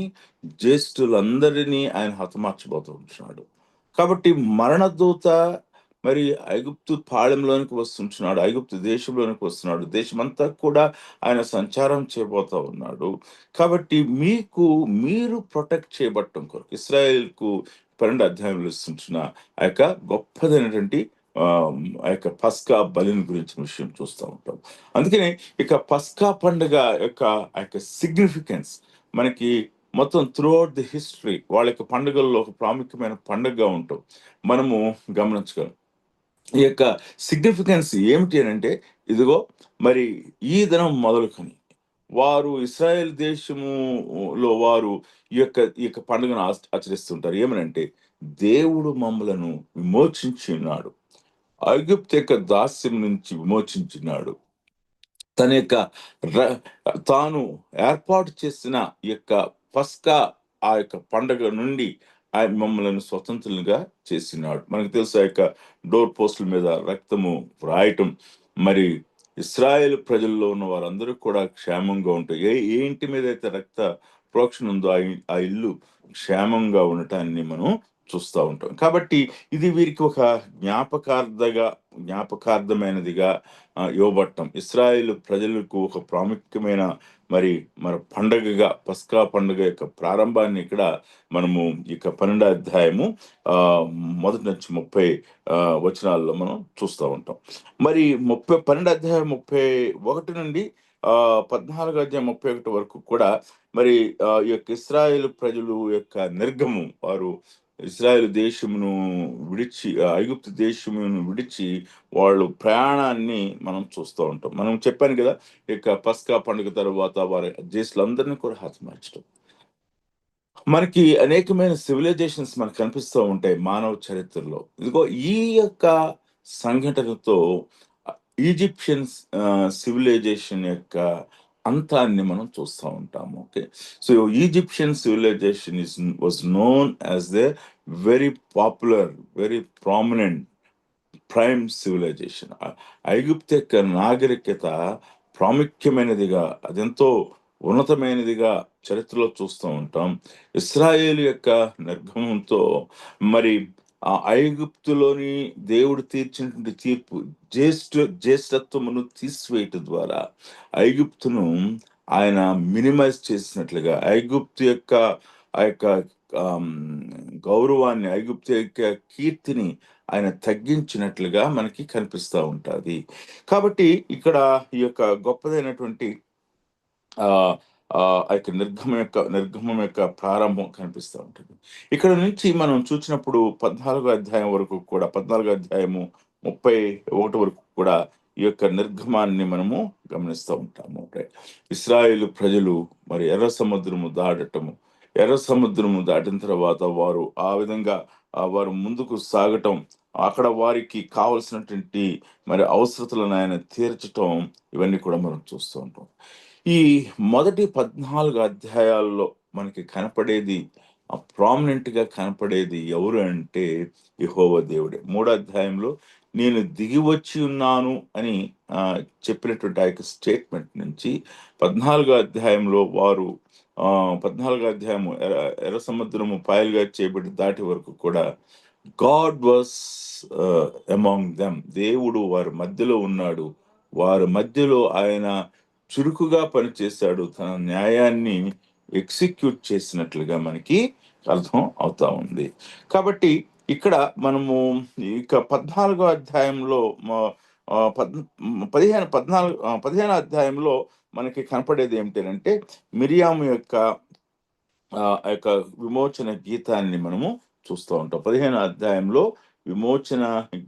జ్యేష్ఠులందరినీ ఆయన హతమార్చబోతూ ఉంటున్నాడు. కాబట్టి మరణదూత మరి ఐగుప్తు పాళెంలోనికి వస్తుంటున్నాడు, ఐగుప్తు దేశంలోనికి వస్తున్నాడు, దేశమంతా కూడా ఆయన సంచారం చేయబోతా ఉన్నాడు. కాబట్టి మీరు ప్రొటెక్ట్ చేయబట్టం కొరకు ఇస్రాయేల్కు 12వ అధ్యాయంలో ఇస్తుంటున్న ఆ యొక్క గొప్పదైనటువంటి ఆ యొక్క పస్కా బలిని గురించిన విషయం చూస్తూ ఉంటాం. అందుకనే ఇక పస్కా పండుగ యొక్క ఆ యొక్క సిగ్నిఫికెన్స్ మనకి మొత్తం త్రూఅవుట్ ది హిస్టరీ వాళ్ళ యొక్క పండుగల్లో ఒక ప్రాముఖ్యమైన పండుగగా ఉంటాం మనము గమనించగలం. ఈ యొక్క సిగ్నిఫికెన్స్ ఏమిటి అని అంటే, ఇదిగో మరి ఈ దినం మొదలుకొని వారు ఇస్రాయేల్ దేశములో వారు ఈ యొక్క పండుగను ఆచరిస్తుంటారు. ఏమనంటే, దేవుడు మమ్మలను విమోచించున్నాడు, ఐగుప్తు యొక్క దాస్యం నుంచి విమోచించున్నాడు, తన యొక్క తాను ఏర్పాటు చేసిన ఈ యొక్క పస్కా ఆ యొక్క పండగ నుండి ఆయన మమ్మల్ని స్వతంత్రులుగా చేసినాడు. మనకు తెలుసు, ఆ యొక్క డోర్ పోస్టుల మీద రక్తము రాయటం, మరి ఇస్రాయేల్ ప్రజల్లో ఉన్న వారందరూ కూడా క్షేమంగా ఉంటాయి. ఏ ఇంటి మీద అయితే రక్త ప్రోక్షణ ఉందో ఆ ఇల్లు క్షేమంగా ఉండటాన్ని మనం చూస్తూ ఉంటాం. కాబట్టి ఇది వీరికి ఒక జ్ఞాపకార్థమైనదిగా ఇవ్వబట్టం. ఇస్రాయేల్ ప్రజలకు ఒక ప్రాముఖ్యమైన మరి మన పండగగా పస్కా పండుగ యొక్క ప్రారంభాన్ని ఇక్కడ మనము ఇక 12వ అధ్యాయము మొదటి నుంచి 30 వచనాల్లో మనం చూస్తూ ఉంటాం. మరి 12వ అధ్యాయం 31 నుండి 14వ అధ్యాయం 31 వరకు కూడా మరి ఈ యొక్క ఇశ్రాయేలు ప్రజలు యొక్క నిర్గమం, వారు ఇశ్రాయేలు దేశమును విడిచి ఐగుప్తు దేశమును విడిచి వాళ్ళు ప్రయాణాన్ని మనం చూస్తూ ఉంటాం. మనం చెప్పాను కదా, ఇక పస్కా పండుగ తర్వాత వారి దేశాలందరినీ కూడా హతమార్చడం. మనకి అనేకమైన సివిలైజేషన్స్ మనకు కనిపిస్తూ ఉంటాయి మానవ చరిత్రలో. ఇదిగో ఈ యొక్క సంఘటనతో ఈజిప్షియన్స్ సివిలైజేషన్ యొక్క అంతాన్ని మనం చూస్తూ ఉంటాము. Okay, so Egyptian civilisation was known as the very popular, very prominent prime civilisation. ఐగుప్తు యొక్క నాగరికత ప్రాముఖ్యమైనదిగా, అదెంతో ఉన్నతమైనదిగా చరిత్రలో చూస్తూ ఉంటాం. ఇశ్రాయేలు యొక్క నిర్గమంతో మరి ఆ ఐగుప్తులోని దేవుడు తీర్చినటువంటి తీర్పు, జ్యేష్ఠత్వమును తీసివేయటం ద్వారా ఐగుప్తును ఆయన మినిమైజ్ చేసినట్లుగా, ఐగుప్తు యొక్క ఆ యొక్క గౌరవాన్ని, ఐగుప్తు యొక్క కీర్తిని ఆయన తగ్గించినట్లుగా మనకి కనిపిస్తూ ఉంటుంది. కాబట్టి ఇక్కడ ఈ యొక్క గొప్పదైనటువంటి ఆ యొక్క నిర్గమం యొక్క ప్రారంభం కనిపిస్తూ ఉంటుంది. ఇక్కడ నుంచి మనం చూసినప్పుడు 14వ అధ్యాయం వరకు కూడా, 14వ అధ్యాయము 31 వరకు కూడా ఈ యొక్క నిర్గమాన్ని మనము గమనిస్తూ ఉంటాము. ఇశ్రాయేలు ప్రజలు మరి ఎర్ర సముద్రము దాటిన తర్వాత వారు ఆ విధంగా వారు ముందుకు సాగటం, అక్కడ వారికి కావలసినటువంటి మరి అవసరతలను ఆయన తీర్చటం, ఇవన్నీ కూడా మనం చూస్తూ ఉంటాం. ఈ మొదటి 14 అధ్యాయాల్లో మనకి కనపడేది, ప్రామినెంట్ గా కనపడేది ఎవరు అంటే యెహోవా దేవుడే. 3వ అధ్యాయంలో నేను దిగి వచ్చి ఉన్నాను అని చెప్పినటువంటి ఆ యొక్క స్టేట్మెంట్ నుంచి 14వ అధ్యాయంలో వారు 14వ అధ్యాయము ఎర్ర సముద్రము పాయలుగా చేయబడి దాటి వరకు కూడా గాడ్ వాస్ అమాంగ్ దెమ్, దేవుడు వారి మధ్యలో ఉన్నాడు, వారి మధ్యలో ఆయన చురుకుగా పనిచేశాడు, తన న్యాయాన్ని ఎగ్జిక్యూట్ చేసినట్లుగా మనకి అర్థం అవుతా ఉంది. కాబట్టి ఇక్కడ మనము ఇక 14వ అధ్యాయంలో 15వ అధ్యాయంలో మనకి కనపడేది ఏమిటంటే మిరియాము యొక్క ఆ యొక్క విమోచన గీతాన్ని మనము చూస్తూ ఉంటాం. 15వ అధ్యాయంలో విమోచన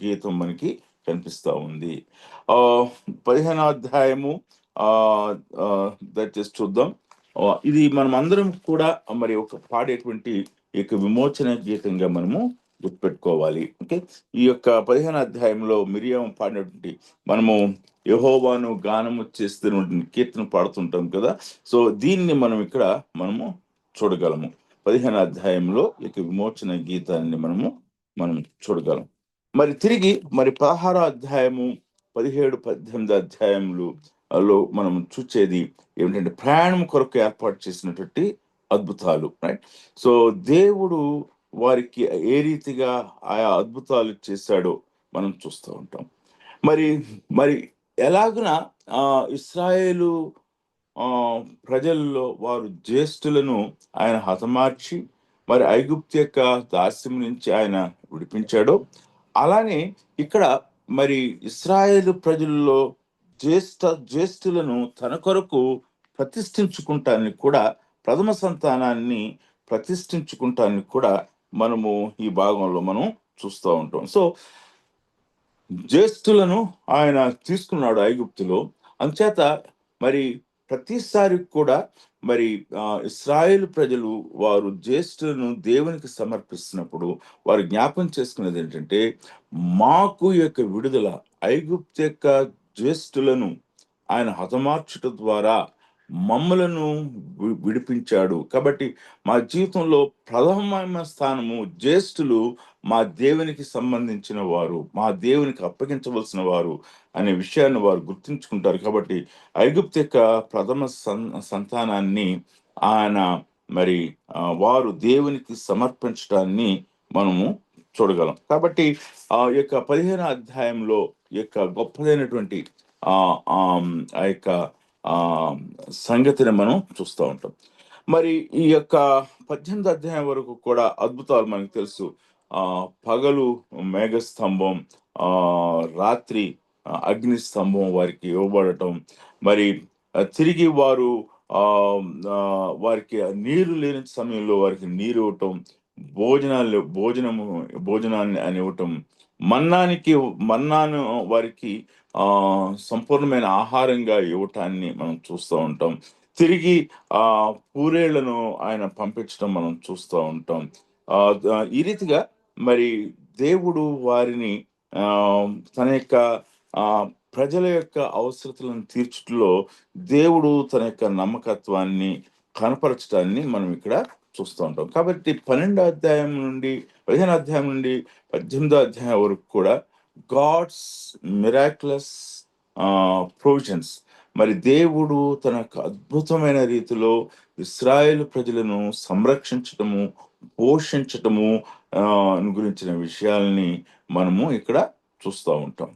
గీతం మనకి కనిపిస్తూ ఉంది. 15వ అధ్యాయము దయచేసి చూద్దాం. ఇది మనం అందరం కూడా మరి ఒక పాడేటువంటి ఈ యొక్క విమోచన గీతంగా మనము గుర్తుపెట్టుకోవాలి. ఓకే, ఈ యొక్క 15వ అధ్యాయంలో మిరియాము పాడినటువంటి, మనము యెహోవాను గానము చేస్తున్నటువంటి కీర్తన పాడుతుంటాం కదా, సో దీన్ని మనం ఇక్కడ మనము చూడగలము. 15వ అధ్యాయంలో ఇక విమోచన గీతాన్ని మనం చూడగలం. మరి తిరిగి మరి 16వ అధ్యాయము 17, 18 అధ్యాయములలో మనం చూచేది ఏమిటంటే ప్రయాణం కొరకు ఏర్పాటు చేసినటువంటి అద్భుతాలు. రైట్, సో దేవుడు వారికి ఏ రీతిగా ఆయా అద్భుతాలు చేశాడో మనం చూస్తూ ఉంటాం. మరి మరి ఎలాగున ఇశ్రాయేలు ప్రజల్లో వారు జ్యేష్ఠులను ఆయన హతమార్చి మరి ఐగుప్తు యొక్క దాస్యం నుంచి ఆయన విడిపించాడో, అలానే ఇక్కడ మరి ఇశ్రాయేలు ప్రజల్లో జ్యేష్ఠులను తన కొరకు ప్రతిష్ఠించుకుంటానికి కూడా, ప్రథమ సంతానాన్ని ప్రతిష్ఠించుకుంటానికి కూడా మనము ఈ భాగంలో మనం చూస్తూ ఉంటాం. సో జ్యేష్ఠులను ఆయన తీసుకున్నాడు ఐగుప్తులో. అంచేత మరి ప్రతిసారి కూడా మరి ఇశ్రాయేలు ప్రజలు వారు జ్యేష్ఠులను దేవునికి సమర్పిస్తున్నప్పుడు వారు జ్ఞాపం చేసుకునేది ఏంటంటే, మాకు యొక్క విడుదల, ఐగుప్తు యొక్క జ్యేష్ఠులను ఆయన హతమార్చుట ద్వారా మమ్మలను విడిపించాడు. కాబట్టి మా జీవితంలో ప్రథమ స్థానము జ్యేష్ఠులు మా దేవునికి సంబంధించిన వారు, మా దేవునికి అప్పగించవలసిన వారు అనే విషయాన్ని వారు గుర్తుంచుకుంటారు. కాబట్టి ఐగుప్తు యొక్క ప్రథమ సంతానాన్ని ఆయన మరి వారు దేవునికి సమర్పించడాన్ని మనము చూడగలం. కాబట్టి ఆ యొక్క 15వ అధ్యాయంలో యొక్క గొప్పదైనటువంటి ఆ యొక్క ఆ సంగతిని మనం చూస్తూ ఉంటాం. మరి ఈ యొక్క 18 అధ్యాయం వరకు కూడా అద్భుతాలు మనకు తెలుసు. పగలు మేఘస్తంభం, రాత్రి అగ్ని స్తంభం వారికి ఇవ్వబడటం. మరి తిరిగి వారు వారికి నీరు లేని సమయంలో వారికి నీరు ఇవ్వటం, భోజనాన్ని అని ఇవ్వటం, మన్నాను వారికి సంపూర్ణమైన ఆహారంగా ఇవ్వటాన్ని మనం చూస్తూ ఉంటాం. తిరిగి పూరేళ్లను ఆయన పంపించడం మనం చూస్తూ ఉంటాం. ఈ రీతిగా మరి దేవుడు వారిని ఆ తన యొక్క ఆ ప్రజల యొక్క అవసరతలను తీర్చుటలో దేవుడు తన యొక్క నమ్మకత్వాన్ని కనపరచడాన్ని మనం ఇక్కడ చూస్తూ ఉంటాం. కాబట్టి 12 అధ్యాయం నుండి 15 అధ్యాయం నుండి 18 అధ్యాయం వరకు కూడా గాడ్స్ మిరాక్యులస్ ప్రొవిజన్స్, మరి దేవుడు తన యొక్క అద్భుతమైన రీతిలో ఇశ్రాయేలు ప్రజలను సంరక్షించటము, పోషించటము గురించిన విషయాల్ని మనము ఇక్కడ చూస్తూ ఉంటాం.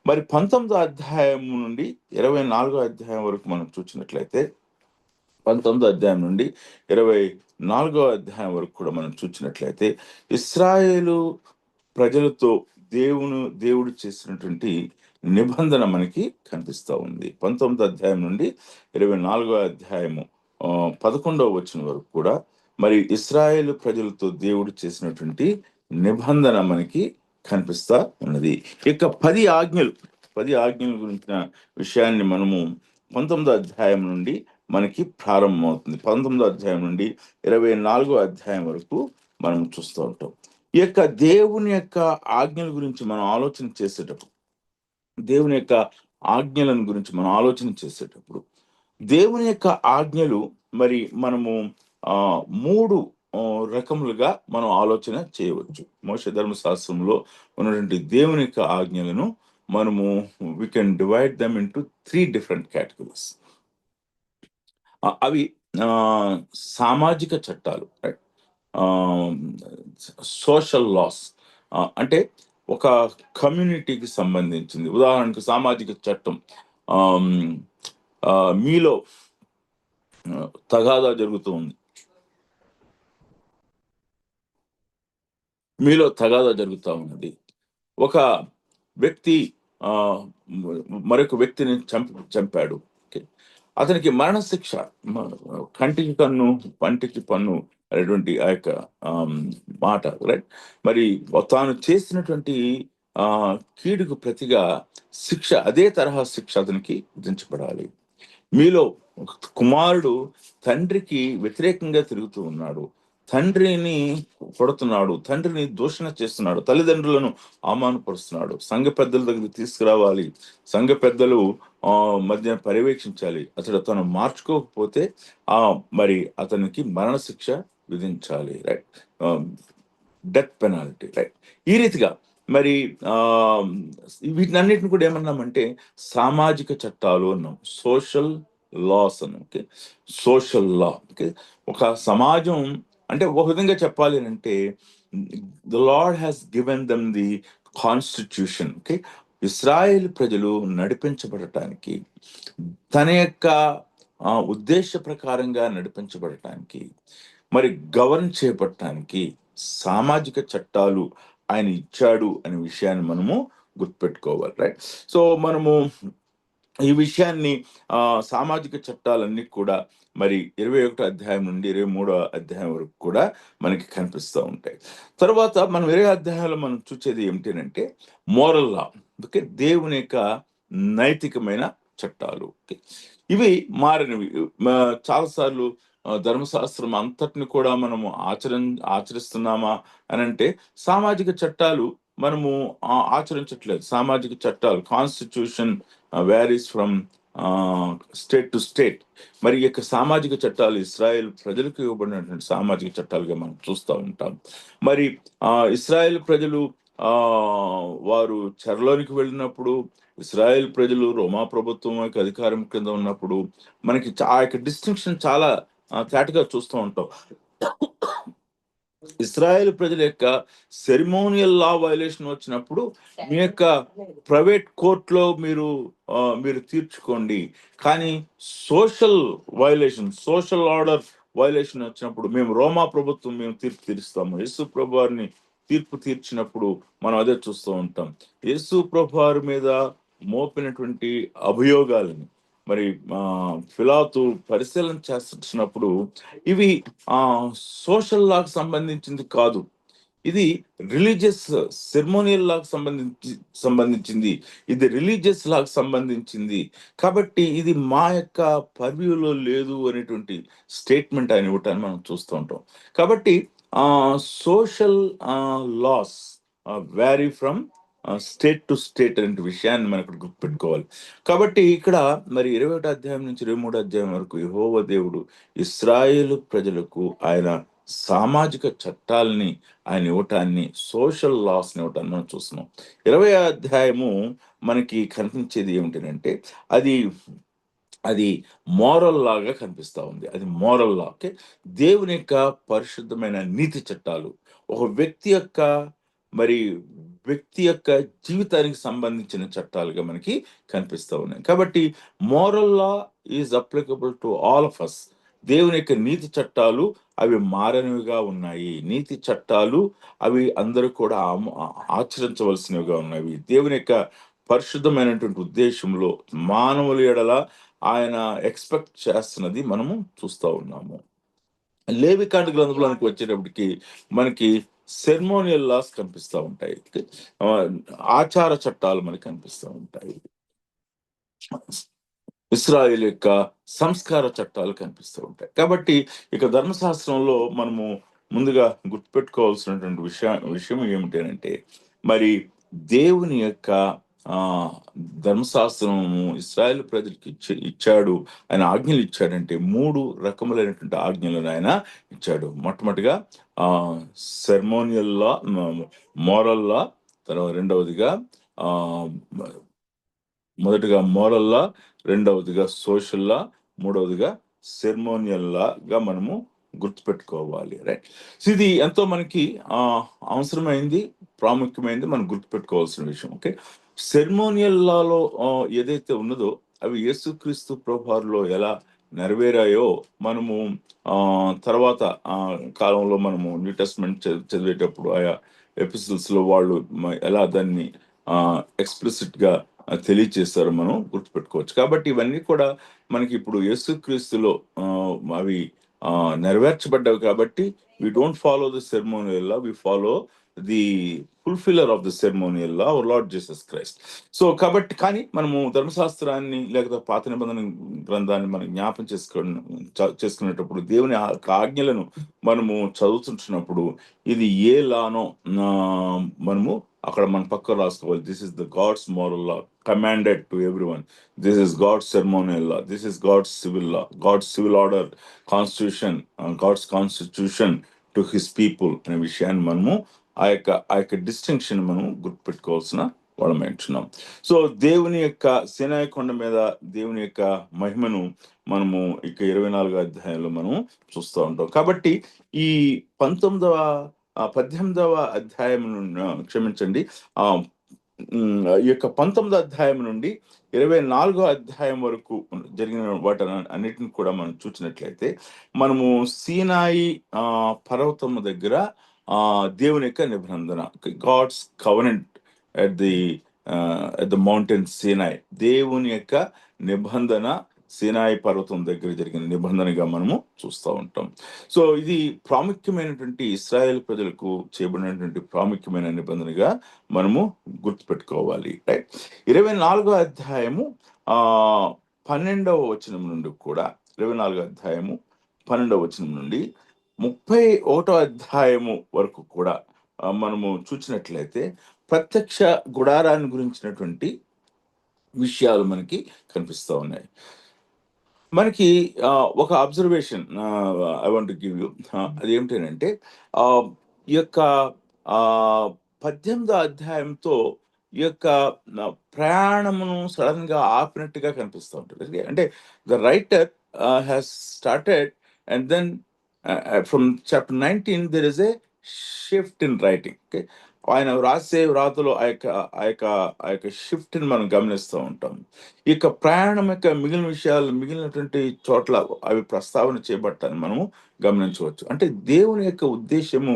మరి 19 అధ్యాయం నుండి 24 అధ్యాయం వరకు మనం చూసినట్లయితే 19 అధ్యాయం నుండి 24 అధ్యాయం వరకు కూడా మనం చూసినట్లయితే ఇశ్రాయేలు ప్రజలతో దేవుడు చేసినటువంటి నిబంధన మనకి కనిపిస్తూ ఉంది. 19 అధ్యాయం నుండి 24 అధ్యాయము 11వ వచనం వరకు కూడా మరి ఇశ్రాయేలు ప్రజలతో దేవుడు చేసినటువంటి నిబంధన మనకి కనిపిస్తా ఉన్నది. ఇక 10 ఆజ్ఞల గురించిన విషయాన్ని మనము 19 అధ్యాయం నుండి మనకి ప్రారంభమవుతుంది. 19 అధ్యాయం నుండి 24 అధ్యాయం వరకు మనం చూస్తూ ఉంటాం. ఈ యొక్క దేవుని యొక్క ఆజ్ఞల గురించి మనం ఆలోచన చేసేటప్పుడు, దేవుని యొక్క ఆజ్ఞలను గురించి మనం ఆలోచన చేసేటప్పుడు దేవుని యొక్క ఆజ్ఞలు మరి మనము 3 రకములుగా మనం ఆలోచన చేయవచ్చు. మోషే ధర్మశాస్త్రంలో ఉన్నటువంటి దేవుని యొక్క ఆజ్ఞలను మనము we can divide them into 3 different categories. అవి సామాజిక చట్టాలు, సోషల్ లాస్, అంటే ఒక కమ్యూనిటీకి సంబంధించింది. ఉదాహరణకు సామాజిక చట్టం, మీలో తగాదా జరుగుతూ ఉంది, మీలో తగాదా జరుగుతూ ఉన్నది. ఒక వ్యక్తి మరొక వ్యక్తిని చంపాడు. అతనికి మరణశిక్ష, కంటికి కన్ను పంటికి పన్ను అనేటువంటి ఆ యొక్క మాట, రైట్? మరి తాను చేసినటువంటి కీడుకు ప్రతిగా శిక్ష, అదే తరహా శిక్ష అతనికి విధించబడాలి. మీలో కుమారుడు తండ్రికి వ్యతిరేకంగా తిరుగుతూ ఉన్నాడు, తండ్రిని కొడుతున్నాడు, తండ్రిని దూషణ చేస్తున్నాడు, తల్లిదండ్రులను అవమానపరుస్తున్నాడు, సంఘ పెద్దల దగ్గరికి తీసుకురావాలి, సంఘ పెద్దలు మధ్య పర్యవేక్షించాలి. తను మార్చుకోకపోతే మరి అతనికి మరణశిక్ష విధించాలి, రైట్? Death penalty, right? ఈ రీతిగా మరి వీటినన్నిటిని కూడా ఏమన్నామంటే సామాజిక చట్టాలు అన్నాం, సోషల్ లాస్ అన్నాం. ఓకే, సోషల్ లా. ఓకే, ఒక సమాజం అంటే ఒక విధంగా చెప్పాలి అంటే the lord has given them the constitution. Okay, Israel ప్రజలు నడిపించబడటానికి, తన యొక్క ఉద్దేశ ప్రకారంగా నడిపించబడటానికి, మరి గవర్న్ చేపట్టడానికి సామాజిక చట్టాలు ఆయన ఇచ్చాడు అనే విషయాన్ని మనము గుర్తుపెట్టుకోవాలి, రైట్? సో మనము ఈ విషయాన్ని సామాజిక చట్టాలన్నీ కూడా మరి 21 అధ్యాయం నుండి 23 అధ్యాయం వరకు కూడా మనకి కనిపిస్తూ ఉంటాయి. తర్వాత మనం 20 అధ్యాయంలో మనం చూసేది ఏమిటంటే మోరల్ లా. ఓకే, దేవుని యొక్క నైతికమైన చట్టాలు. ఓకే, ఇవి మారినవి. చాలాసార్లు ధర్మశాస్త్రం అంతటిని కూడా మనము ఆచరిస్తున్నామా అని అంటే సామాజిక చట్టాలు మనము ఆచరించట్లేదు. సామాజిక చట్టాలు, constitution varies from state to state. మరి ఈ యొక్క సామాజిక చట్టాలు ఇశ్రాయేల్ ప్రజలకు ఇవ్వబడినటువంటి సామాజిక చట్టాలుగా మనం చూస్తూ ఉంటాం. మరి ఇశ్రాయేల్ ప్రజలు వారు చెరలోనికి వెళ్ళినప్పుడు, ఇశ్రాయేల్ ప్రజలు రోమా ప్రభుత్వం యొక్క అధికారం కింద ఉన్నప్పుడు మనకి ఆ యొక్క డిస్టింక్షన్ చాలా తేటగా చూస్తూ ఉంటాం. ఇస్రాయేల్ ప్రజల యొక్క సెరిమోనియల్ లా వైలేషన్ వచ్చినప్పుడు మీ యొక్క ప్రైవేట్ కోర్టులో మీరు తీర్చుకోండి. కానీ సోషల్ సోషల్ ఆర్డర్ వైలేషన్ వచ్చినప్పుడు రోమా ప్రభుత్వం మేము తీర్పు తీరుస్తాము. యేసు ప్రభు వారిని తీర్పు తీర్చినప్పుడు మనం అదే చూస్తూ ఉంటాం. యేసు ప్రభు వారి మీద మోపినటువంటి అభియోగాలని మరి ఫిలాతు పరిశీలన చేస్తున్నప్పుడు ఇవి ఆ సోషల్ లాకు సంబంధించింది కాదు. ఇది రిలీజియస్ సెర్మోనియల్ లాకు సంబంధించింది. ఇది రిలీజియస్ లాకు సంబంధించింది. కాబట్టి ఇది మా యొక్క పర్వ్యూలో లేదు అనేటువంటి స్టేట్మెంట్ ఆయన ఇవ్వటాన్ని మనం చూస్తూ ఉంటాం. కాబట్టి social laws vary from state to state అనే విషయాన్ని మనం ఇక్కడ గుర్తుపెట్టుకోవాలి. కాబట్టి ఇక్కడ మరి 21 అధ్యాయం నుంచి 23 అధ్యాయం వరకు యెహోవా దేవుడు ఇశ్రాయేలు ప్రజలకు ఆయన సామాజిక చట్టాలని ఆయన ఇవ్వటాన్ని, సోషల్ లాస్‌ని ఇవ్వటాన్ని మనం చూస్తున్నాం. 20 అధ్యాయము మనకి కనిపించేది ఏమిటనంటే అది అది మోరల్ లాగా కనిపిస్తా ఉంది. అది మోరల్ లా. ఓకే. దేవుని యొక్క పరిశుద్ధమైన నీతి చట్టాలు. ఒక మరి వ్యక్తి యొక్క జీవితానికి సంబంధించిన చట్టాలుగా మనకి కనిపిస్తా ఉన్నాయి. కాబట్టి moral law is applicable to all of us. దేవుని యొక్క నీతి చట్టాలు అవి మారనివిగా ఉన్నాయి. నీతి చట్టాలు అవి అందరూ కూడా ఆచరించవలసినవిగా ఉన్నవి. దేవుని యొక్క పరిశుద్ధమైనటువంటి ఉద్దేశంలో మానవుల ఎడల ఆయన ఎక్స్‌పెక్ట్ చేస్తున్నది మనము చూస్తా ఉన్నాము. లేవికాండ గ్రంథంలోనికి వచ్చేటప్పటికి మనకి సెర్మోనియల్ లాస్ కనిపిస్తా ఉంటాయి. ఆచార చట్టాలు మనకు కనిపిస్తా ఉంటాయి. ఇశ్రాయేలు యొక్క సంస్కార చట్టాలు కనిపిస్తూ ఉంటాయి. కాబట్టి ఇక ధర్మశాస్త్రంలో మనము ముందుగా గుర్తుపెట్టుకోవాల్సినటువంటి విషయం ఏమిటంటే మరి దేవుని యొక్క ఆ ధర్మశాస్త్రము ఇశ్రాయేలు ప్రజలకి ఇచ్చాడు. ఆయన ఆజ్ఞలు ఇచ్చాడంటే 3 రకములైనటువంటి ఆజ్ఞలను ఆయన ఇచ్చాడు. మొట్టమొదటిగా ఆ సెర్మోనియల్ లా, మోరల్ లా, తర్వాత రెండవదిగా ఆ మొదటిగా మోరల్ లా, రెండవదిగా సోషల్ లా, మూడవదిగా సెర్మోనియల్ లాగా మనము గుర్తుపెట్టుకోవాలి. రైట్. సో ఇది ఎంతో మనకి అవసరమైంది, ప్రాముఖ్యమైనది, మనం గుర్తుపెట్టుకోవాల్సిన విషయం. ఓకే. సెర్మోనియల్ లాలో ఏదైతే ఉన్నదో అవి యేసుక్రీస్తు ప్రభువారిలో ఎలా నెరవేరాయో మనము తర్వాత కాలంలో మనము న్యూ టెస్టమెంట్ చదివేటప్పుడు ఆయా ఎపిసోడ్స్ లో వాళ్ళు ఎలా దాన్ని ఎక్స్ప్లిసిట్ గా తెలియచేస్తారో మనం గుర్తుపెట్టుకోవచ్చు. కాబట్టి ఇవన్నీ కూడా మనకి ఇప్పుడు యేసుక్రీస్తులో అవి నెరవేర్చబడ్డావు. కాబట్టి we don't follow the ceremonial law, we follow the fulfiller of the ceremonial law, our Lord Jesus Christ. So కాబట్టి కానీ మనము ధర్మశాస్త్రాన్ని లేకపోతే పాత నిబంధన గ్రంథాన్ని మనం జ్ఞాపం చేసుకునేటప్పుడు దేవుని ఆజ్ఞలను మనము చదువుతుంటున్నప్పుడు ఇది ఏ లానో మనము అక్కడ మన పక్క రాసుకోవాలి. This is the God's moral law commanded to everyone. This is God's ceremonial law, this is God's civil law, God's civil order, constitution, God's constitution to his people అనే విషయాన్ని మనము ఆ యొక్క డిస్టింక్షన్ మనం గుర్తుపెట్టుకోవాల్సిన వాళ్ళమై ఉంటున్నాం. సో దేవుని యొక్క సీనాయి కొండ మీద దేవుని యొక్క మహిమను మనము ఇక 24 అధ్యాయంలో మనం చూస్తూ ఉంటాం. కాబట్టి ఈ 18వ అధ్యాయం క్షమించండి, ఈ యొక్క 19వ అధ్యాయం నుండి 24వ అధ్యాయం వరకు జరిగిన వాటి అన్నిటిని కూడా మనం చూసినట్లయితే మనము సీనాయి పర్వతము దగ్గర దేవుని యొక్క నిబంధన, God's covenant at the mountain Sinai, దేవుని యొక్క నిబంధన సీనాయి పర్వతం దగ్గర జరిగిన నిబంధనగా మనము చూస్తూ ఉంటాం. సో ఇది ప్రాముఖ్యమైనటువంటి ఇశ్రాయేల్ ప్రజలకు చేయబడినటువంటి ప్రాముఖ్యమైన నిబంధనగా మనము గుర్తుపెట్టుకోవాలి. రైట్. 24వ అధ్యాయము 12వ వచనం నుండి కూడా 24వ అధ్యాయము 12వ వచనం నుండి 31వ అధ్యాయము వరకు కూడా మనము చూసినట్లయితే ప్రత్యక్ష గుడారాన్ని గురించినటువంటి విషయాలు మనకి కనిపిస్తూ ఉన్నాయి. మనకి ఒక observation I want to give you. అదేమిటంటే ఈ యొక్క 18వ అధ్యాయంతో ఈ యొక్క ప్రయాణమును సడన్ గా ఆపినట్టుగా కనిపిస్తూ ఉంటుంది. అంటే the writer has started and then from chapter 19 there is a shift in writing. Okay. ఆయన రాసే వ్రాతలో ఆ యొక్క ఆ యొక్క షిఫ్ట్‌ని మనం గమనిస్తూ ఉంటాం. ఈ యొక్క ప్రయాణం యొక్క మిగిలిన విషయాలు మిగిలినటువంటి చోట్ల అవి ప్రస్తావన చేయబడటాన్ని మనము గమనించవచ్చు. అంటే దేవుని యొక్క ఉద్దేశ్యము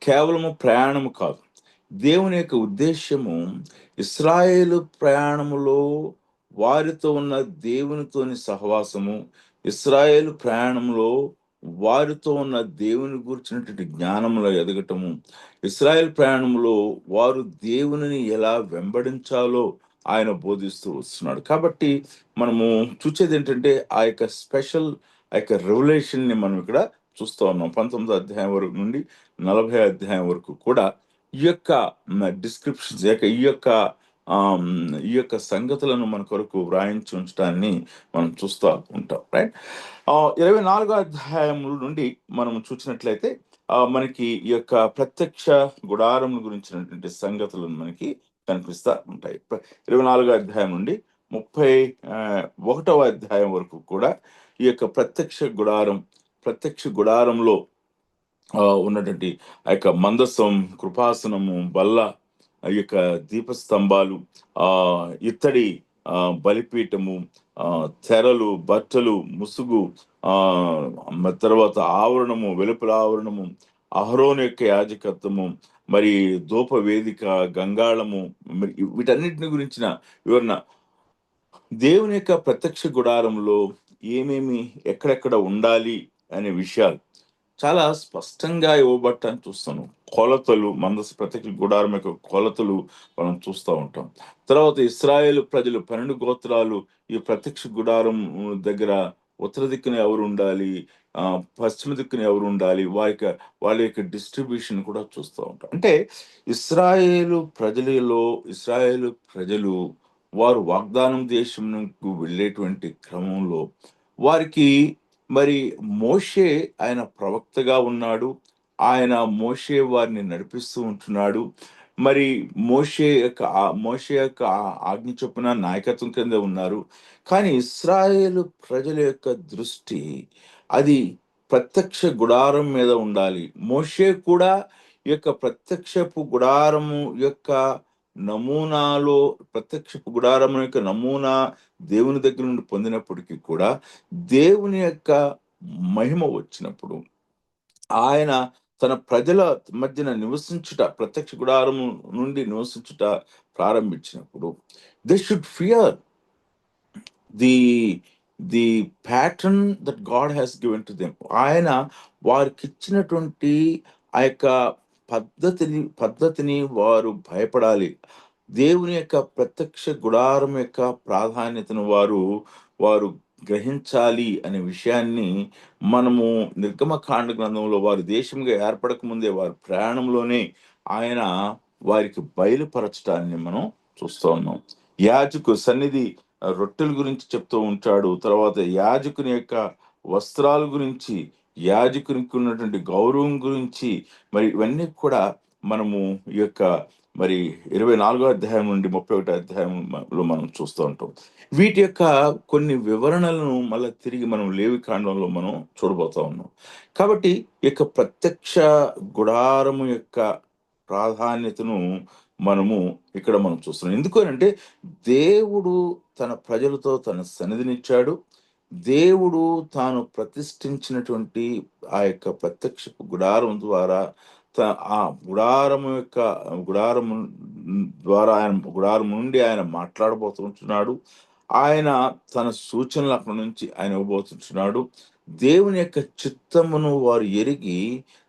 కేవలము ప్రయాణము కాదు. దేవుని యొక్క ఉద్దేశ్యము ఇశ్రాయేలు ప్రయాణములో వారితో ఉన్న దేవునితోని సహవాసము, ఇశ్రాయేలు ప్రయాణంలో వారితో ఉన్న దేవుని గూర్చినటువంటి జ్ఞానములో ఎదగటము, ఇశ్రాయేల్ ప్రయాణంలో వారు దేవునిని ఎలా వెంబడించాలో ఆయన బోధిస్తూ వస్తున్నాడు. కాబట్టి మనము చూచేదేంటంటే, ఆ యొక్క స్పెషల్ ఆ యొక్క రెవల్యూషన్‌ని మనం ఇక్కడ చూస్తా ఉన్నాం. 19వ అధ్యాయం వరకు నుండి 40 అధ్యాయం వరకు కూడా ఈ యొక్క డిస్క్రిప్షన్స్ ఈ యొక్క సంగతులను మన కొరకు వ్రాయించి ఉంచడాన్ని మనం చూస్తా ఉంటాం. రైట్. 24వ అధ్యాయం నుండి మనం చూసినట్లయితే మనకి ఈ యొక్క ప్రత్యక్ష గుడారం గురించినటువంటి సంగతులు మనకి కనిపిస్తా ఉంటాయి. 24వ అధ్యాయం నుండి 31వ అధ్యాయం వరకు కూడా ఈ యొక్క ప్రత్యక్ష గుడారంలో ఉన్నటువంటి ఆ యొక్క మందసం, కృపాసనము, బల్ల, ఆ యొక్క దీపస్తంభాలు, ఇత్తడి బలిపీఠము, తెరలు, బట్టలు, ముసుగు, తర్వాత ఆవరణము, వెలుపల ఆవరణము, అహరోను యొక్క యాజకత్వము, మరి ధూప వేదిక, గంగాళము, మరి వీటన్నిటిని గురించిన వివరణ దేవుని యొక్క ప్రత్యక్ష గుడారంలో ఏమేమి ఎక్కడెక్కడ ఉండాలి అనే విషయాలు చాలా స్పష్టంగా ఇవ్వబట్టాన్ని చూస్తాను. కొలతలు, ప్రత్యక్ష గుడారం యొక్క కొలతలు మనం చూస్తూ ఉంటాం. తర్వాత ఇశ్రాయేలు ప్రజలు 12 గోత్రాలు ఈ ప్రత్యక్ష గుడారం దగ్గర ఉత్తర దిక్కున ఎవరు ఉండాలి, పశ్చిమ దిక్కున ఎవరు ఉండాలి, వాళ్ళ యొక్క డిస్ట్రిబ్యూషన్ కూడా చూస్తూ ఉంటాం. అంటే ఇశ్రాయేలు ప్రజలు వారు వాగ్దానం దేశంకు వెళ్ళేటువంటి క్రమంలో వారికి మరి మోషే ఆయన ప్రవక్తగా ఉన్నాడు. మోషే వారిని నడిపిస్తూ ఉంటున్నాడు. మరి మోషే యొక్క ఆజ్ఞ చొప్పున నాయకత్వం కింద ఉన్నారు. కానీ ఇశ్రాయేలు ప్రజల యొక్క దృష్టి అది ప్రత్యక్ష గుడారం మీద ఉండాలి. మోషే కూడా ఈ యొక్క ప్రత్యక్షపు గుడారము యొక్క నమూనాలో ప్రత్యక్షపు గుడారము యొక్క నమూనా దేవుని దగ్గర నుండి పొందినప్పటికీ కూడా దేవుని యొక్క మహిమ వచ్చినప్పుడు ఆయన తన ప్రజల మధ్యన ప్రత్యక్ష గుడారము నుండి నివసించుట ప్రారంభించినప్పుడు they should fear the the pattern that God has given to them. ఆయన వారికి ఇచ్చినటువంటి ఆ యొక్క పద్ధతిని వారు భయపడాలి. దేవుని యొక్క ప్రత్యక్ష గుడారం యొక్క ప్రాధాన్యతను వారు గ్రహించాలి అనే విషయాన్ని మనము నిర్గమకాండ గ్రంథంలో వారు దేశంగా ఏర్పడక ముందే వారి ప్రయాణంలోనే ఆయన వారికి బయలుపరచడాన్ని మనం చూస్తూ ఉన్నాం. సన్నిధి రొట్టెల గురించి చెప్తూ ఉంటాడు. తర్వాత యాజకుని యొక్క వస్త్రాల గురించి, యాజకునికి ఉన్నటువంటి గౌరవం గురించి, మరి ఇవన్నీ కూడా మనము ఈ యొక్క మరి 24వ అధ్యాయం నుండి 31వ అధ్యాయంలో మనం చూస్తూ ఉంటాం. వీటి యొక్క కొన్ని వివరణలను మళ్ళీ తిరిగి మనం లేవికాండంలో మనం చూడబోతా ఉన్నాం. కాబట్టి ఈ యొక్క ప్రత్యక్ష గుడారము యొక్క ప్రాధాన్యతను మనం చూస్తున్నాం. ఎందుకనంటే దేవుడు తన ప్రజలతో తన సన్నిధినిచ్చాడు. దేవుడు తాను ప్రతిష్ఠించినటువంటి ఆ యొక్క ప్రత్యక్షపు గుడారం ద్వారా ఆ గుడారము గుడారం నుండి ఆయన మాట్లాడబోతుంటున్నాడు. ఆయన తన సూచనలు అక్కడి నుంచి ఆయన ఇవ్వబోతుంటున్నాడు. దేవుని యొక్క చిత్తమును వారు ఎరిగి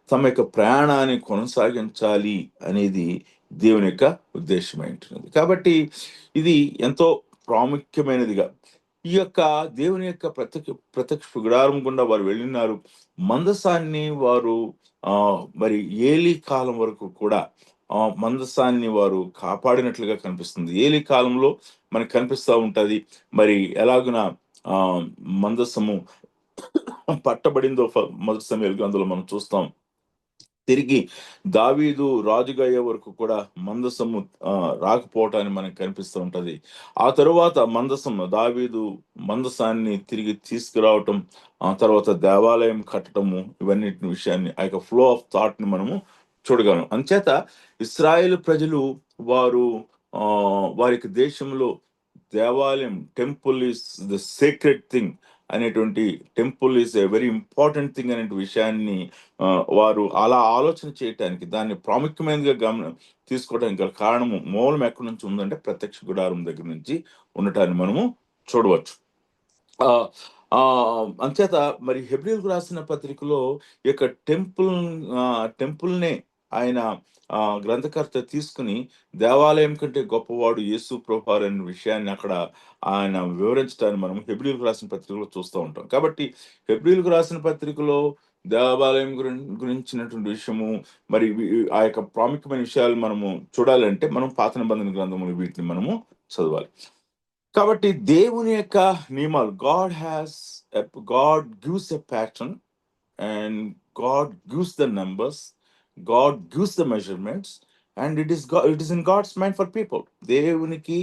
తమ యొక్క ప్రయాణాన్ని కొనసాగించాలి అనేది దేవుని యొక్క ఉద్దేశమై ఉంటున్నది. కాబట్టి ఇది ఎంతో ప్రాముఖ్యమైనదిగా ఈ యొక్క దేవుని యొక్క ప్రత్యక్ష గుడారం గుండా వారు వెళ్ళినారు. మందసాన్ని వారు మరి ఏలీ కాలం వరకు కూడా మందసాన్ని వారు కాపాడినట్లుగా కనిపిస్తుంది. ఏలీ కాలంలో మనకు కనిపిస్తూ ఉంటది. మరి ఎలాగున మందసము పట్టబడిందో మొదటి సమయాల గ్రంథంలో మనం చూస్తాం. తిరిగి దావీదు రాజుగా అయ్యే వరకు కూడా మందసము రాకపోవటాన్ని మనకు కనిపిస్తూ ఉంటది. ఆ తరువాత దావీదు మందసాన్ని తిరిగి తీసుకురావటం, ఆ తర్వాత దేవాలయం కట్టటము, ఇవన్నిటిని విషయాన్ని ఆ యొక్క ఫ్లో ఆఫ్ థాట్ ని మనము చూడగలం. అంచేత ఇశ్రాయేలు ప్రజలు వారు వారికి దేశంలో దేవాలయం, temple is the sacred thing అనేటువంటి, temple is a very important thing అనే విషయాన్ని వారు అలా ఆలోచన చేయటానికి, దాన్ని ప్రాముఖ్యమైనదిగా తీసుకోవడానికి గల కారణము, మూలం ఎక్కడి నుంచి ఉందంటే ప్రత్యక్ష గుడారం దగ్గర నుంచి ఉండటాన్ని మనము చూడవచ్చు. ఆ ఆ అంచేత మరి హెబ్రీయులకు రాసిన పత్రికలో ఈ యొక్క టెంపుల్‌నే ఆయన గ్రంథకర్త తీసుకొని, దేవాలయం కంటే గొప్పవాడు యేసు ప్రభువారు అనే విషయాన్ని అక్కడ ఆయన వివరించడాన్ని మనం హెబ్రీయులకు రాసిన పత్రికలో చూస్తూ ఉంటాం. కాబట్టి హెబ్రీయులకు రాసిన పత్రికలో దేవాలయం గురించినటువంటి విషయము, మరి ఆ యొక్క ప్రాముఖ్యమైన విషయాలు మనము చూడాలంటే మనం పాత నిబంధన గ్రంథములు వీటిని మనము చదవాలి. కాబట్టి దేవుని యొక్క నియమాలు, God gives a pattern, and God gives the numbers, God gives the measurements, and it is in God's mind for people. దేవునికి,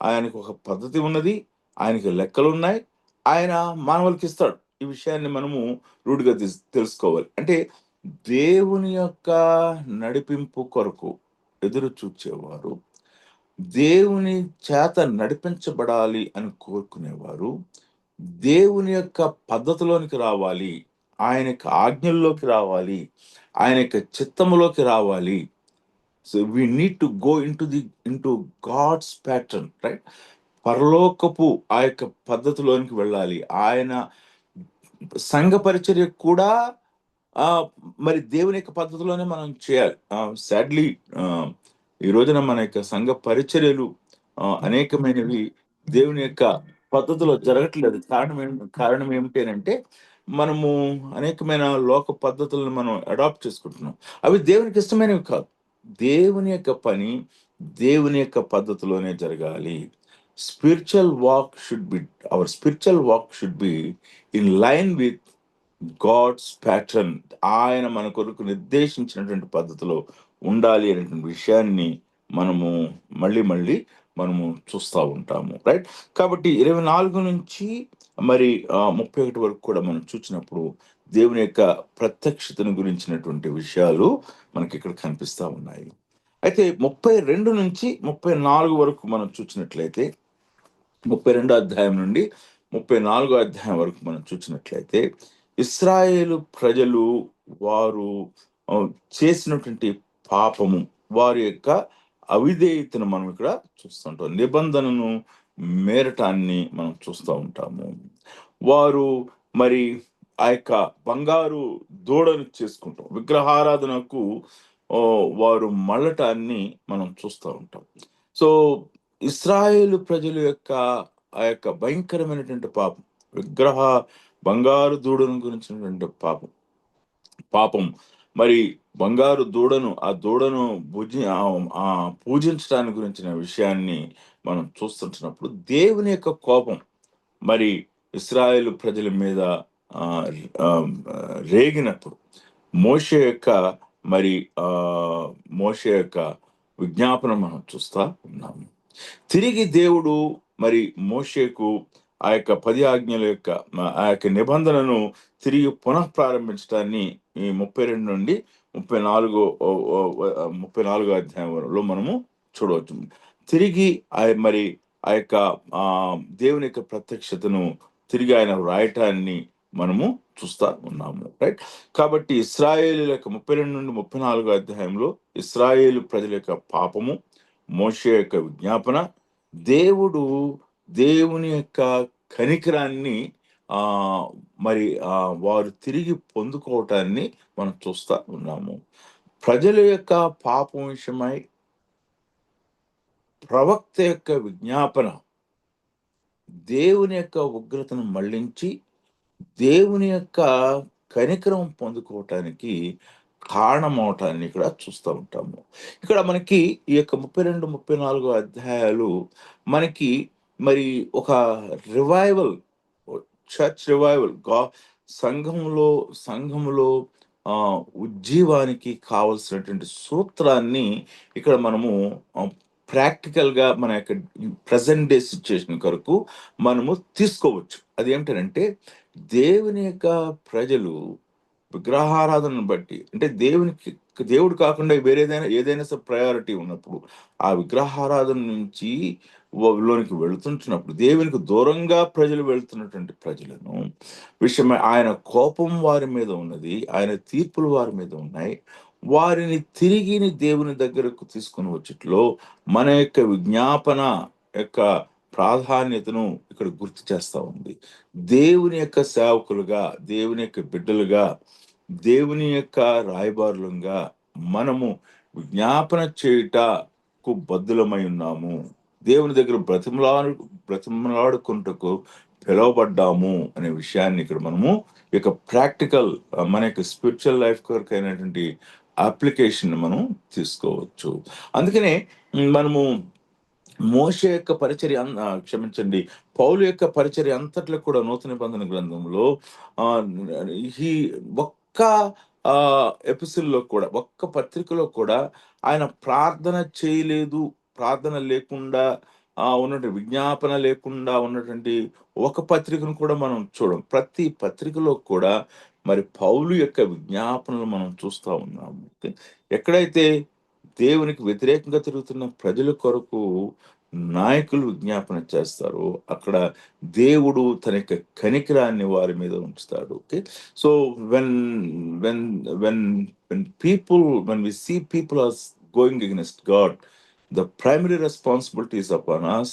ఆయనకు ఒక పద్ధతి ఉన్నది, ఆయనకి లెక్కలు ఉన్నాయి, ఆయన మానవులకి ఇస్తాడు. ఈ విషయాన్ని మనము రూఢిగా తెలుసుకోవాలి. అంటే దేవుని యొక్క నడిపింపు కొరకు ఎదురు చూచేవారు, దేవుని చేత నడిపించబడాలి అని కోరుకునేవారు, దేవుని యొక్క పద్ధతిలోనికి రావాలి, ఆయన యొక్క ఆజ్ఞల్లోకి రావాలి, ఆయన యొక్క చిత్తములోకి రావాలి. So we need to go into God's pattern, right? పరలోకపు ఆ యొక్క పద్ధతిలోనికి వెళ్ళాలి. ఆయన సంఘ పరిచర్య కూడా మరి దేవుని యొక్క పద్ధతిలోనే మనం చేయాలి. సాడ్లీ ఈ రోజున మన యొక్క సంఘ పరిచర్యలు అనేకమైనవి దేవుని యొక్క పద్ధతిలో జరగట్లేదు. కారణం ఏమిటి అంటే, మనము అనేకమైన లోక పద్ధతులను మనం అడాప్ట్ చేసుకుంటున్నాం. అవి దేవునికి ఇష్టమైనవి కాదు. దేవుని యొక్క పని దేవుని యొక్క పద్ధతిలోనే జరగాలి. Our spiritual walk should be in line with God's pattern. ఆయన మన కొరకు నిర్దేశించినటువంటి పద్ధతిలో ఉండాలి అనేటువంటి విషయాన్ని మనము మళ్ళీ మళ్ళీ మనము చూస్తూ ఉంటాము, రైట్? కాబట్టి 24 నుంచి మరి 31 వరకు కూడా మనం చూసినప్పుడు దేవుని యొక్క ప్రత్యక్షతను గురించినటువంటి విషయాలు మనకి ఇక్కడ కనిపిస్తా ఉన్నాయి. అయితే 32 నుంచి 34 వరకు మనం చూసినట్లయితే, 32 అధ్యాయం నుండి 34 అధ్యాయం వరకు మనం చూసినట్లయితే, ఇశ్రాయేలు ప్రజలు వారు చేసినటువంటి పాపము, వారి యొక్క అవిధేయతను మనం ఇక్కడ చూస్తుంటాం. నిబంధనను మేరటాన్ని మనం చూస్తూ ఉంటాము. వారు మరి ఆ యొక్క బంగారు దూడను చేసుకుంటాం, విగ్రహారాధనకు వారు మళ్ళటాన్ని మనం చూస్తూ ఉంటాం. సో ఇశ్రాయేలు ప్రజల యొక్క ఆ యొక్క భయంకరమైనటువంటి పాపం, బంగారు దూడను గురించినటువంటి పాపం, మరి బంగారు దూడను, ఆ దూడను పూజించడానికి గురించిన విషయాన్ని మనం చూస్తుంటున్నప్పుడు, దేవుని యొక్క కోపం మరి ఇశ్రాయేలు ప్రజల మీద రేగినప్పుడు, మోషే యొక్క విజ్ఞాపన మనం చూస్తా ఉన్నాము. తిరిగి దేవుడు మరి మోషేకు ఆ యొక్క 10 ఆజ్ఞల యొక్క ఆ యొక్క నిబంధనను తిరిగి ప్రారంభించడాన్ని ఈ 32 నుండి 34 అధ్యాయంలో మనము చూడవచ్చు. తిరిగి మరి ఆ యొక్క దేవుని యొక్క ప్రత్యక్షతను తిరిగి ఆయన వ్రాయటాన్ని మనము చూస్తా ఉన్నాము, రైట్? కాబట్టి ఇశ్రాయేలు యొక్క 32 నుండి 34 అధ్యాయంలో ఇశ్రాయేలు ప్రజల యొక్క పాపము, మోషే యొక్క విజ్ఞాపన, దేవుని యొక్క కనికరాన్ని మరి వారు తిరిగి పొందుకోవటాన్ని మనం చూస్తా ఉన్నాము. ప్రజల యొక్క పాపం విషయమై ప్రవక్త యొక్క విజ్ఞాపన దేవుని యొక్క ఉగ్రతను మళ్లించి దేవుని యొక్క కనికరం పొందుకోవటానికి కారణమవటాన్ని ఇక్కడ చూస్తూ ఉంటాము. ఇక్కడ మనకి ఈ యొక్క 32, 34 అధ్యాయాలు మనకి మరి ఒక రివైవల్, చర్చ్ రివైవల్, సంఘములో ఉజ్జీవానికి కావలసినటువంటి సూత్రాన్ని ఇక్కడ మనము ప్రాక్టికల్‌గా మన యొక్క ప్రెజెంట్ డే సిట్యుయేషన్ కొరకు మనము తీసుకోవచ్చు. అదేంటనంటే దేవుని యొక్క ప్రజలు విగ్రహారాధనను బట్టి అంటే దేవుడు కాకుండా ఏదైనా ప్రయారిటీ ఉన్నప్పుడు ఆ విగ్రహారాధన నుంచి లోనికి వెళుతుంటున్నప్పుడు దేవునికి దూరంగా ప్రజలు వెళ్తున్నటువంటి ప్రజలను విషయమై ఆయన కోపం వారి మీద ఉన్నది, ఆయన తీర్పులు వారి మీద ఉన్నాయి. వారిని తిరిగి దేవుని దగ్గరకు తీసుకొని వచ్చుట్లో మన యొక్క విజ్ఞాపన యొక్క ప్రాధాన్యతను ఇక్కడ గుర్తు చేస్తా ఉంది. దేవుని యొక్క సేవకులుగా, దేవుని యొక్క బిడ్డలుగా, దేవుని యొక్క రాయబారులుగా మనము విజ్ఞాపన చేయుటకు బద్ధులమై ఉన్నాము. దేవుని దగ్గర బ్రతిమలాడుకుంటకు పిలువబడ్డాము అనే విషయాన్ని ఇక్కడ మనము ఇక ప్రాక్టికల్ మన యొక్క స్పిరిచువల్ లైఫ్ కొరకు అయినటువంటి అప్లికేషన్ మనం తీసుకోవచ్చు. అందుకనే మనము మోషే యొక్క పరిచర్య క్షమించండి, పౌలు యొక్క పరిచర్య అంతట్లో కూడా నూతన నిబంధన గ్రంథంలో ఈ ఒక్క ఎపిసోడ్‌లో కూడా, ఒక్క పత్రికలో కూడా ఆయన ప్రార్థన చేయలేదు, ప్రార్థన లేకుండా ఉన్నటువంటి విజ్ఞాపన లేకుండా ఉన్నటువంటి ఒక పత్రికను కూడా మనం చూడం. ప్రతి పత్రికలో కూడా మరి పౌలు యొక్క విజ్ఞాపనలు మనం చూస్తా ఉన్నాము. ఎక్కడైతే దేవునికి వ్యతిరేకంగా తిరుగుతున్న ప్రజల కొరకు నాయకులు విజ్ఞాపన చేస్తారు, అక్కడ దేవుడు తన యొక్క కనికరాన్ని వారి మీద ఉంచుతాడు. Okay, so when when when when we see people are going against God, the primary responsibilities upon us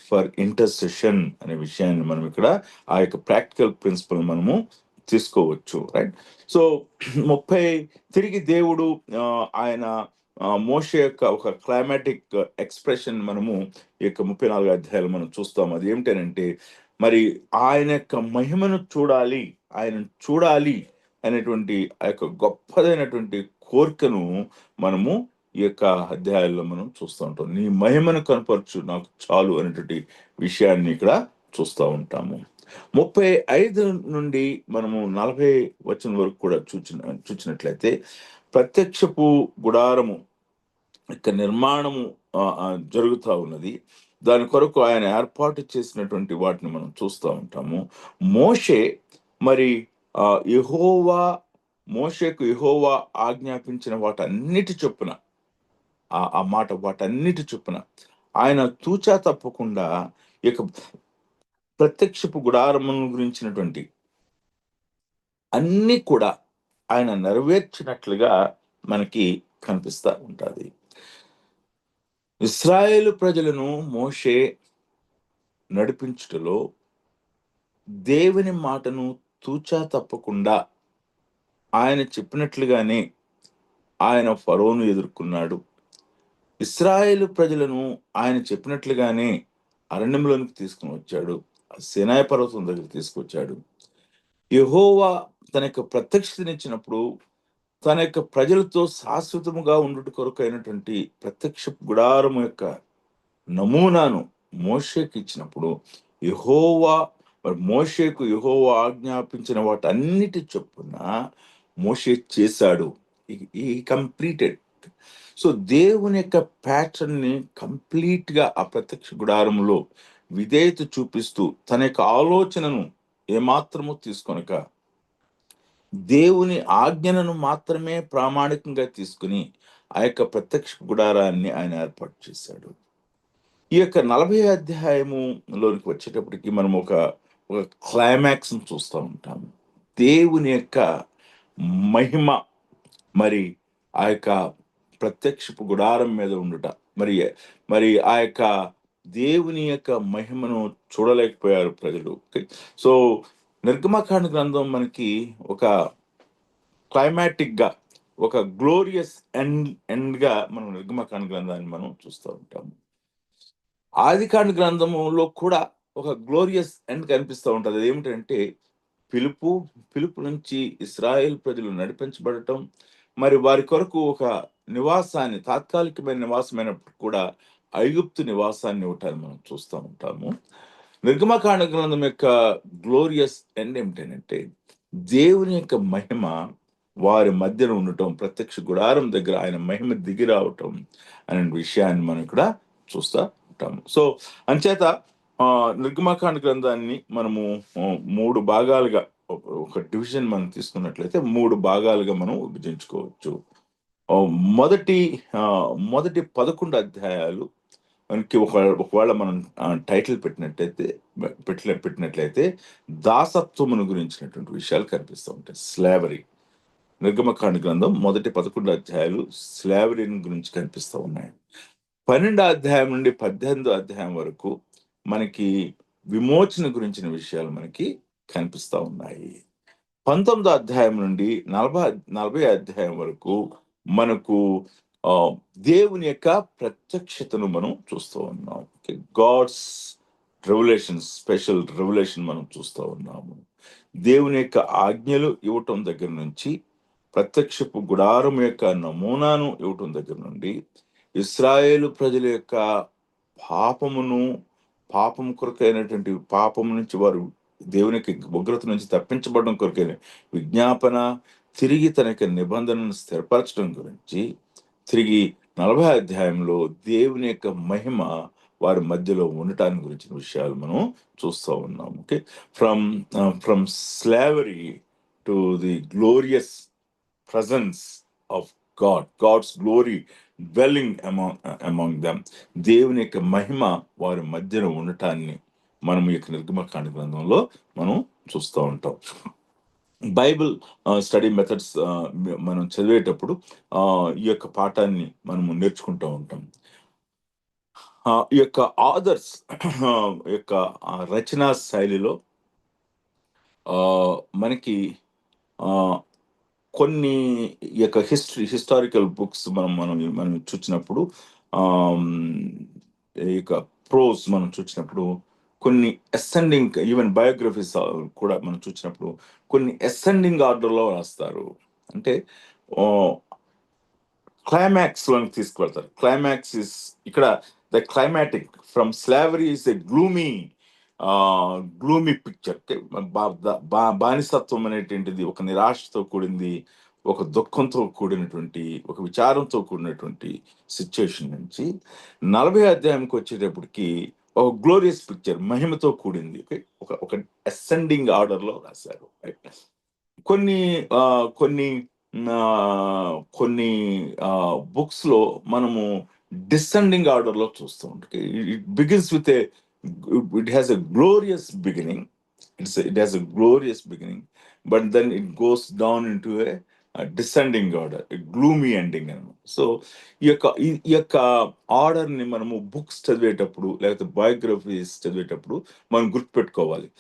for intercession అనే విషయాన్ని మనం ఇక్కడ ఆ యొక్క ప్రాక్టికల్ ప్రిన్సిపల్ మనము తీసుకోవచ్చు. రైట్. సో తిరిగి దేవుడు ఆయన మోషే యొక్క ఒక క్లైమాటిక్ ఎక్స్ప్రెషన్ మనము ఈ యొక్క 34 అధ్యాయాలు మనం చూస్తాం. అది ఏమిటనంటే మరి ఆయన యొక్క మహిమను చూడాలి, ఆయన చూడాలి అనేటువంటి ఆ యొక్క గొప్పదైనటువంటి కోరికను మనము ఈ యొక్క అధ్యాయాల్లో మనం చూస్తూ ఉంటాం. నీ మహిమను కనపరచు నాకు చాలు అనేటువంటి విషయాన్ని ఇక్కడ చూస్తూ ఉంటాము. 35 నుండి మనము 40 వచనం వరకు కూడా చూచినట్లయితే ప్రత్యక్షపు గుడారము యొక్క నిర్మాణము జరుగుతూ ఉన్నది. దాని కొరకు ఆయన ఏర్పాటు చేసినటువంటి వాటిని మనం చూస్తూ ఉంటాము. మోషే మరి మోషేకు యెహోవా ఆజ్ఞాపించిన వాటన్నిటి చొప్పున ఆ మాట వాటన్నిటి చొప్పున ఆయన తూచా తప్పకుండా ఇక ప్రత్యక్షపు గుడారము గురించినటువంటి అన్ని కూడా ఆయన నెరవేర్చినట్లుగా మనకి కనిపిస్తూ ఉంటుంది. ఇశ్రాయేలు ప్రజలను మోషే నడిపించుటలో దేవుని మాటను తూచా తప్పకుండా ఆయన చెప్పినట్లుగానే ఆయన ఫరోను ఎదుర్కొన్నాడు. ఇశ్రాయేలు ప్రజలను ఆయన చెప్పినట్లుగానే అరణ్యంలోనికి తీసుకుని వచ్చాడు, సీనాయి పర్వతం దగ్గర తీసుకొచ్చాడు. యెహోవా తన యొక్క ప్రత్యక్షతనిచ్చినప్పుడు తన యొక్క ప్రజలతో శాశ్వతముగా ఉండుట కొరకు అయినటువంటి ప్రత్యక్ష గుడారము యొక్క నమూనాను మోషేకి ఇచ్చినప్పుడు మోషేకు యెహోవా ఆజ్ఞాపించిన వాటన్నిటి చొప్పున మోషే చేశాడు. ఈ కంప్లీటెడ్. సో దేవుని యొక్క ప్యాటర్న్ ని కంప్లీట్ గా ఆ ప్రత్యక్ష గుడారములో విధేయత చూపిస్తూ తన యొక్క ఆలోచనను ఏమాత్రము తీసుకొనక దేవుని ఆజ్ఞలను మాత్రమే ప్రామాణికంగా తీసుకుని ఆ యొక్క ప్రత్యక్ష గుడారాన్ని ఆయన ఏర్పాటు చేశాడు. ఈ యొక్క 40 అధ్యాయములోనికి వచ్చేటప్పటికి మనం ఒక క్లైమాక్స్ చూస్తూ ఉంటాము. దేవుని యొక్క మహిమ మరి ఆ యొక్క ప్రత్యక్షపు గుడారం మీద ఉండుట, మరి ఆ యొక్క దేవుని యొక్క మహిమను చూడలేకపోయారు ప్రజలు. సో నిర్గమకాండ గ్రంథం మనకి ఒక క్లైమాటిక్ గా, ఒక గ్లోరియస్ ఎండ్ గా మనం నిర్గమకాండ గ్రంథాన్ని మనం చూస్తూ ఉంటాము. ఆదికాండ గ్రంథములో కూడా ఒక గ్లోరియస్ ఎండ్ కనిపిస్తూ ఉంటుంది. అది ఏమిటంటే పిలుపు నుంచి ఇశ్రాయేల్ ప్రజలు నడిపించబడటం, మరి వారి కొరకు ఒక నివాసాన్ని, తాత్కాలికమైన నివాసమైనప్పుడు కూడా ఐగుప్తు నివాసాన్ని ఇవ్వటాన్ని మనం చూస్తూ ఉంటాము. నిర్గమకాండ గ్రంథం యొక్క గ్లోరియస్ ఎండ్ ఏమిటంటే దేవుని యొక్క మహిమ వారి మధ్యన ఉండటం, ప్రత్యక్ష గుడారం దగ్గర ఆయన మహిమ దిగి రావటం అనే విషయాన్ని మనం ఇక్కడ చూస్తూ ఉంటాము. సో అంచేత నిర్గమకాండ గ్రంథాన్ని మనము 3 భాగాలుగా ఒక డివిజన్ మనం తీసుకున్నట్లయితే 3 భాగాలుగా మనం విభజించుకోవచ్చు. మొదటి 11 అధ్యాయాలు మనకి ఒకవేళ మనం టైటిల్ పెట్టినట్లయితే దాసత్వమును గురించినటువంటి విషయాలు కనిపిస్తూ ఉంటాయి. స్లావరీ. నిర్గమకాండ గ్రంథం మొదటి 11 అధ్యాయాలు స్లావరీని గురించి కనిపిస్తూ ఉన్నాయి. 12 అధ్యాయం నుండి 18 అధ్యాయం వరకు మనకి విమోచన గురించిన విషయాలు మనకి కనిపిస్తూ ఉన్నాయి. 19 అధ్యాయం నుండి 40 అధ్యాయం వరకు మనకు దేవుని యొక్క ప్రత్యక్షతను మనం చూస్తూ ఉన్నాం. గాడ్స్ రెవల్యూషన్, స్పెషల్ రెవల్యూషన్ మనం చూస్తూ ఉన్నాము. దేవుని యొక్క ఆజ్ఞలు ఇవ్వటం దగ్గర నుంచి, ప్రత్యక్షపు గుడారం యొక్క నమూనాను ఇవ్వటం దగ్గర నుండి, ఇశ్రాయేలు ప్రజల యొక్క పాపం కొరకైనటువంటి పాపం నుంచి వారు దేవునికి ఉగ్రత నుంచి తప్పించబడడం కొరకైన విజ్ఞాపన, తిరిగి తన యొక్క నిబంధనను స్థిరపరచడం గురించి, తిరిగి 40 అధ్యాయంలో దేవుని యొక్క మహిమ వారి మధ్యలో ఉండటానికి గురించిన విషయాలు మనం చూస్తూ ఉన్నాం. Okay, from slavery to the glorious presence of God's glory dwelling among them. దేవుని యొక్క మహిమ వారి మధ్యన ఉండటాన్ని మనం ఈ యొక్క నిర్గమకాండ గ్రంథంలో మనం చూస్తూ ఉంటాం. బైబిల్ స్టడీ మెథడ్స్ మనం చదివేటప్పుడు ఈ యొక్క పాఠాన్ని మనము నేర్చుకుంటూ ఉంటాం. ఈ యొక్క ఆథర్స్ యొక్క రచనా శైలిలో మనకి కొన్ని యొక్క హిస్టారికల్ బుక్స్ మనం చూసినప్పుడు, ఈ యొక్క ప్రోస్ మనం చూసినప్పుడు, కొన్ని అసెండింగ్, ఈవెన్ బయోగ్రఫీస్ కూడా మనం చూసినప్పుడు కొన్ని అసెండింగ్ ఆర్డర్లో రాస్తారు. అంటే క్లైమాక్స్ లోకి తీసుకువెళ్తారు. క్లైమాక్స్ ఇస్ ఇక్కడ the climatic from slavery is a gloomy picture. బానిసత్వం అనేటువంటిది ఒక నిరాశతో కూడింది, ఒక దుఃఖంతో కూడినటువంటి, ఒక విచారంతో కూడినటువంటి సిచ్యుయేషన్ నుంచి 40 అధ్యాయంకి వచ్చేటప్పటికి ఒక గ్లోరియస్ పిక్చర్, మహిమతో కూడింది. ఒక అసెండింగ్ ఆర్డర్లో రాశారు. కొన్ని కొన్ని బుక్స్ లో మనము డిసెండింగ్ ఆర్డర్ లో చూస్తూ ఉంటాం. It begins with it has a glorious beginning. It has a glorious beginning, but then it goes down into a descending order, a gloomy ending. So ఈ యొక్క ఆర్డర్ ని మనము బుక్స్ చదివేటప్పుడు, లేకపోతే బయోగ్రఫీస్ చదివేటప్పుడు మనం గుర్తుపెట్టుకోవాలి.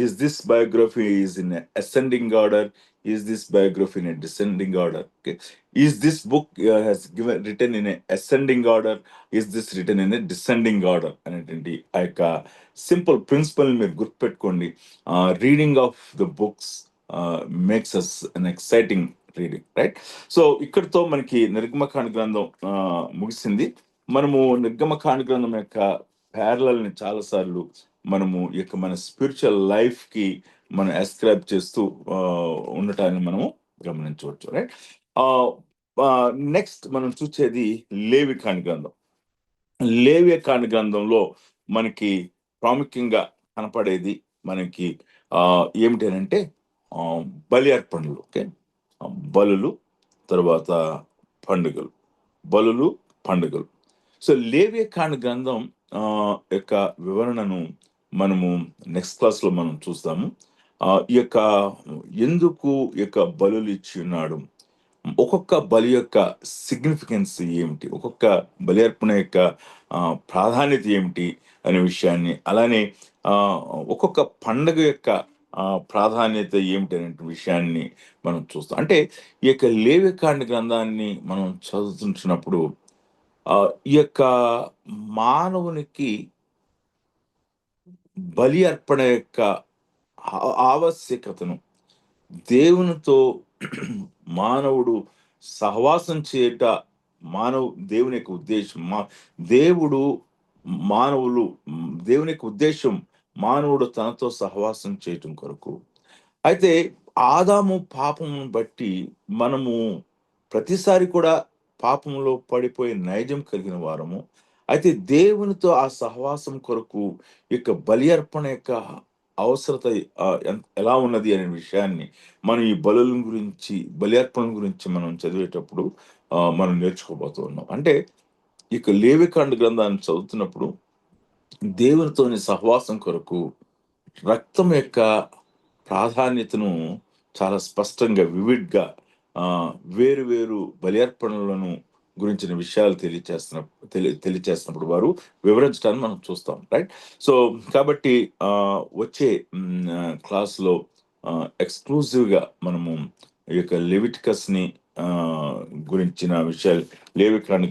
Is this biography is in ascending order? Is this biography in a descending order? Okay. Is this book written in a ascending order? Is this written in a descending order? అనేటువంటి ఆ యొక్క simple principle మీరు గుర్తుపెట్టుకోండి. Reading of the books makes us an exciting reading, right? So ఇక్కడితో మనకి నిర్గమకాండ గ్రంథం ముగిసింది. మనము నిర్గమకాండ గ్రంథం యొక్క ప్యారలల్ ని చాలాసార్లు మనము ఈ యొక్క మన స్పిరిచువల్ లైఫ్ కి మనం అస్క్రైబ్ చేస్తూ ఉండటాన్ని మనము గమనించవచ్చు, రైట్? నెక్స్ట్ మనం చూసేది లేవికాండ గ్రంథం. లేవికాండ గ్రంథంలో మనకి ప్రాముఖ్యంగా కనపడేది మనకి ఏమిటంటే బలి అర్పణలు. ఓకే, బలులు, తర్వాత పండుగలు. సో లేవికాండ గ్రంథం యొక్క వివరణను మనము నెక్స్ట్ క్లాస్ లో మనం చూస్తాము. ఈ యొక్క ఎందుకు ఈ యొక్క బలులు ఇచ్చి ఉన్నాడు, ఒక్కొక్క బలి యొక్క సిగ్నిఫికెన్స్ ఏమిటి, ఒక్కొక్క బలి అర్పణ యొక్క ప్రాధాన్యత ఏమిటి అనే విషయాన్ని, అలానే ఒక్కొక్క పండుగ యొక్క ప్రాధాన్యత ఏమిటి అనే విషయాన్ని మనం చూస్తాం. అంటే ఈ యొక్క లేవికాండ గ్రంథాన్ని మనం చదువుతున్నప్పుడు ఈ యొక్క మానవునికి బలి అర్పణ యొక్క ఆవశ్యకతను, దేవునితో మానవుడు సహవాసం చేయట దేవుని యొక్క ఉద్దేశం, దేవుని యొక్క ఉద్దేశం మానవుడు తనతో సహవాసం చేయటం కొరకు. అయితే ఆదాము పాపమును బట్టి మనము ప్రతిసారి కూడా పాపంలో పడిపోయే నైజం కలిగిన వారము. అయితే దేవునితో ఆ సహవాసం కొరకు యొక్క బలి అర్పణ యొక్క అవసరత ఎలా ఉన్నది అనే విషయాన్ని మనం ఈ బలి అర్పణ గురించి మనం చదివేటప్పుడు మనం నేర్చుకోబోతూ ఉన్నాం. అంటే ఇక లేవికాండ గ్రంథాన్ని చదువుతున్నప్పుడు దేవునితోని సహవాసం కొరకు రక్తం యొక్క ప్రాధాన్యతను చాలా స్పష్టంగా వివిడ్గా వేరు వేరు బలి అర్పణలను గురించిన విషయాలు తెలియచేస్తున్నప్పుడు వారు వివరించడాన్ని మనం చూస్తాం, రైట్? సో కాబట్టి వచ్చే క్లాస్లో ఎక్స్క్లూజివ్గా మనము ఈ యొక్క లెవిటికస్ని గురించిన విషయాలు, లేవికాండ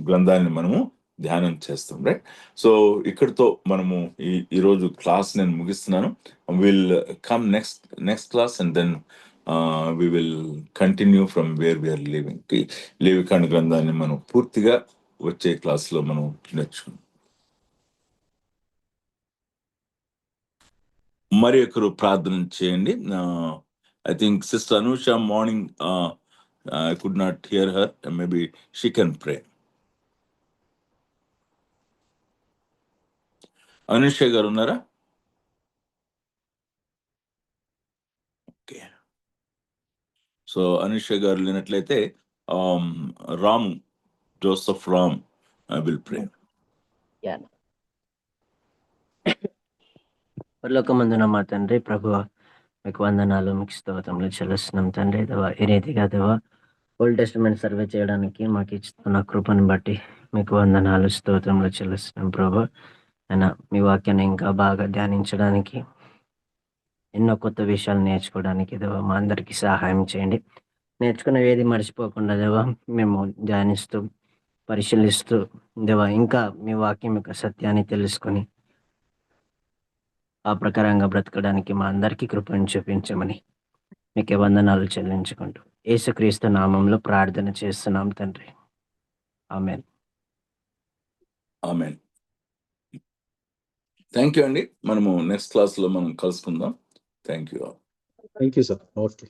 గ్రంథాన్ని మనము ధ్యానం చేస్తాం, రైట్? సో ఇక్కడితో మనము ఈరోజు క్లాస్ నేను ముగిస్తున్నాను. Will come next class and then we will continue from where we are living. లేవికాండ గ్రంథాన్ని మనం పూర్తిగా వచ్చే క్లాస్లో మనం నేర్చుకున్నాం. మరి ఒకరు ప్రార్థన చేయండి. I think sister Anusha morning I could not hear her. Maybe she can pray. Anusha గారు ఉన్నారా? ఓకే. సో అనుష గారు లేనట్లయితే Ram, Joseph Ram will pray. పరలోకమందున మా తండ్రి, ప్రభువా మీకు వందనాలు, మీకు స్తోత్రములు చెల్లిస్తున్నాం తండ్రి. దేవా, ఈ రీతిగా దేవా ఓల్డ్ టెస్టిమెంట్ సర్వే చేయడానికి మాకు ఇస్తున్న కృపను బట్టి మీకు వందనాలు, స్తోత్రములు చెల్లిస్తున్నాం ప్రభు. అయినా మీ వాక్యాన్ని ఇంకా బాగా ధ్యానించడానికి, ఎన్నో కొత్త విషయాలు నేర్చుకోవడానికి దేవా మా అందరికీ సహాయం చేయండి. నేర్చుకున్న ఏది మర్చిపోకుండా దేవా మేము ధ్యానిస్తూ పరిశీలిస్తూ దేవా ఇంకా మీ వాక్యం యొక్క సత్యాన్ని తెలుసుకొని ఆ ప్రకారంగా బ్రతకడానికి మా అందరికీ కృపను చూపించమని మీకే వందనాలు చెల్లించుకుంటూ యేసుక్రీస్తు నామంలో ప్రార్థన చేస్తున్నాం తండ్రి. ఆమేన్. ఆమేన్. థ్యాంక్ యూ అండి. మనము నెక్స్ట్ క్లాస్లో మనం కలుసుకుందాం. Thank you. Thank you sir. Okay.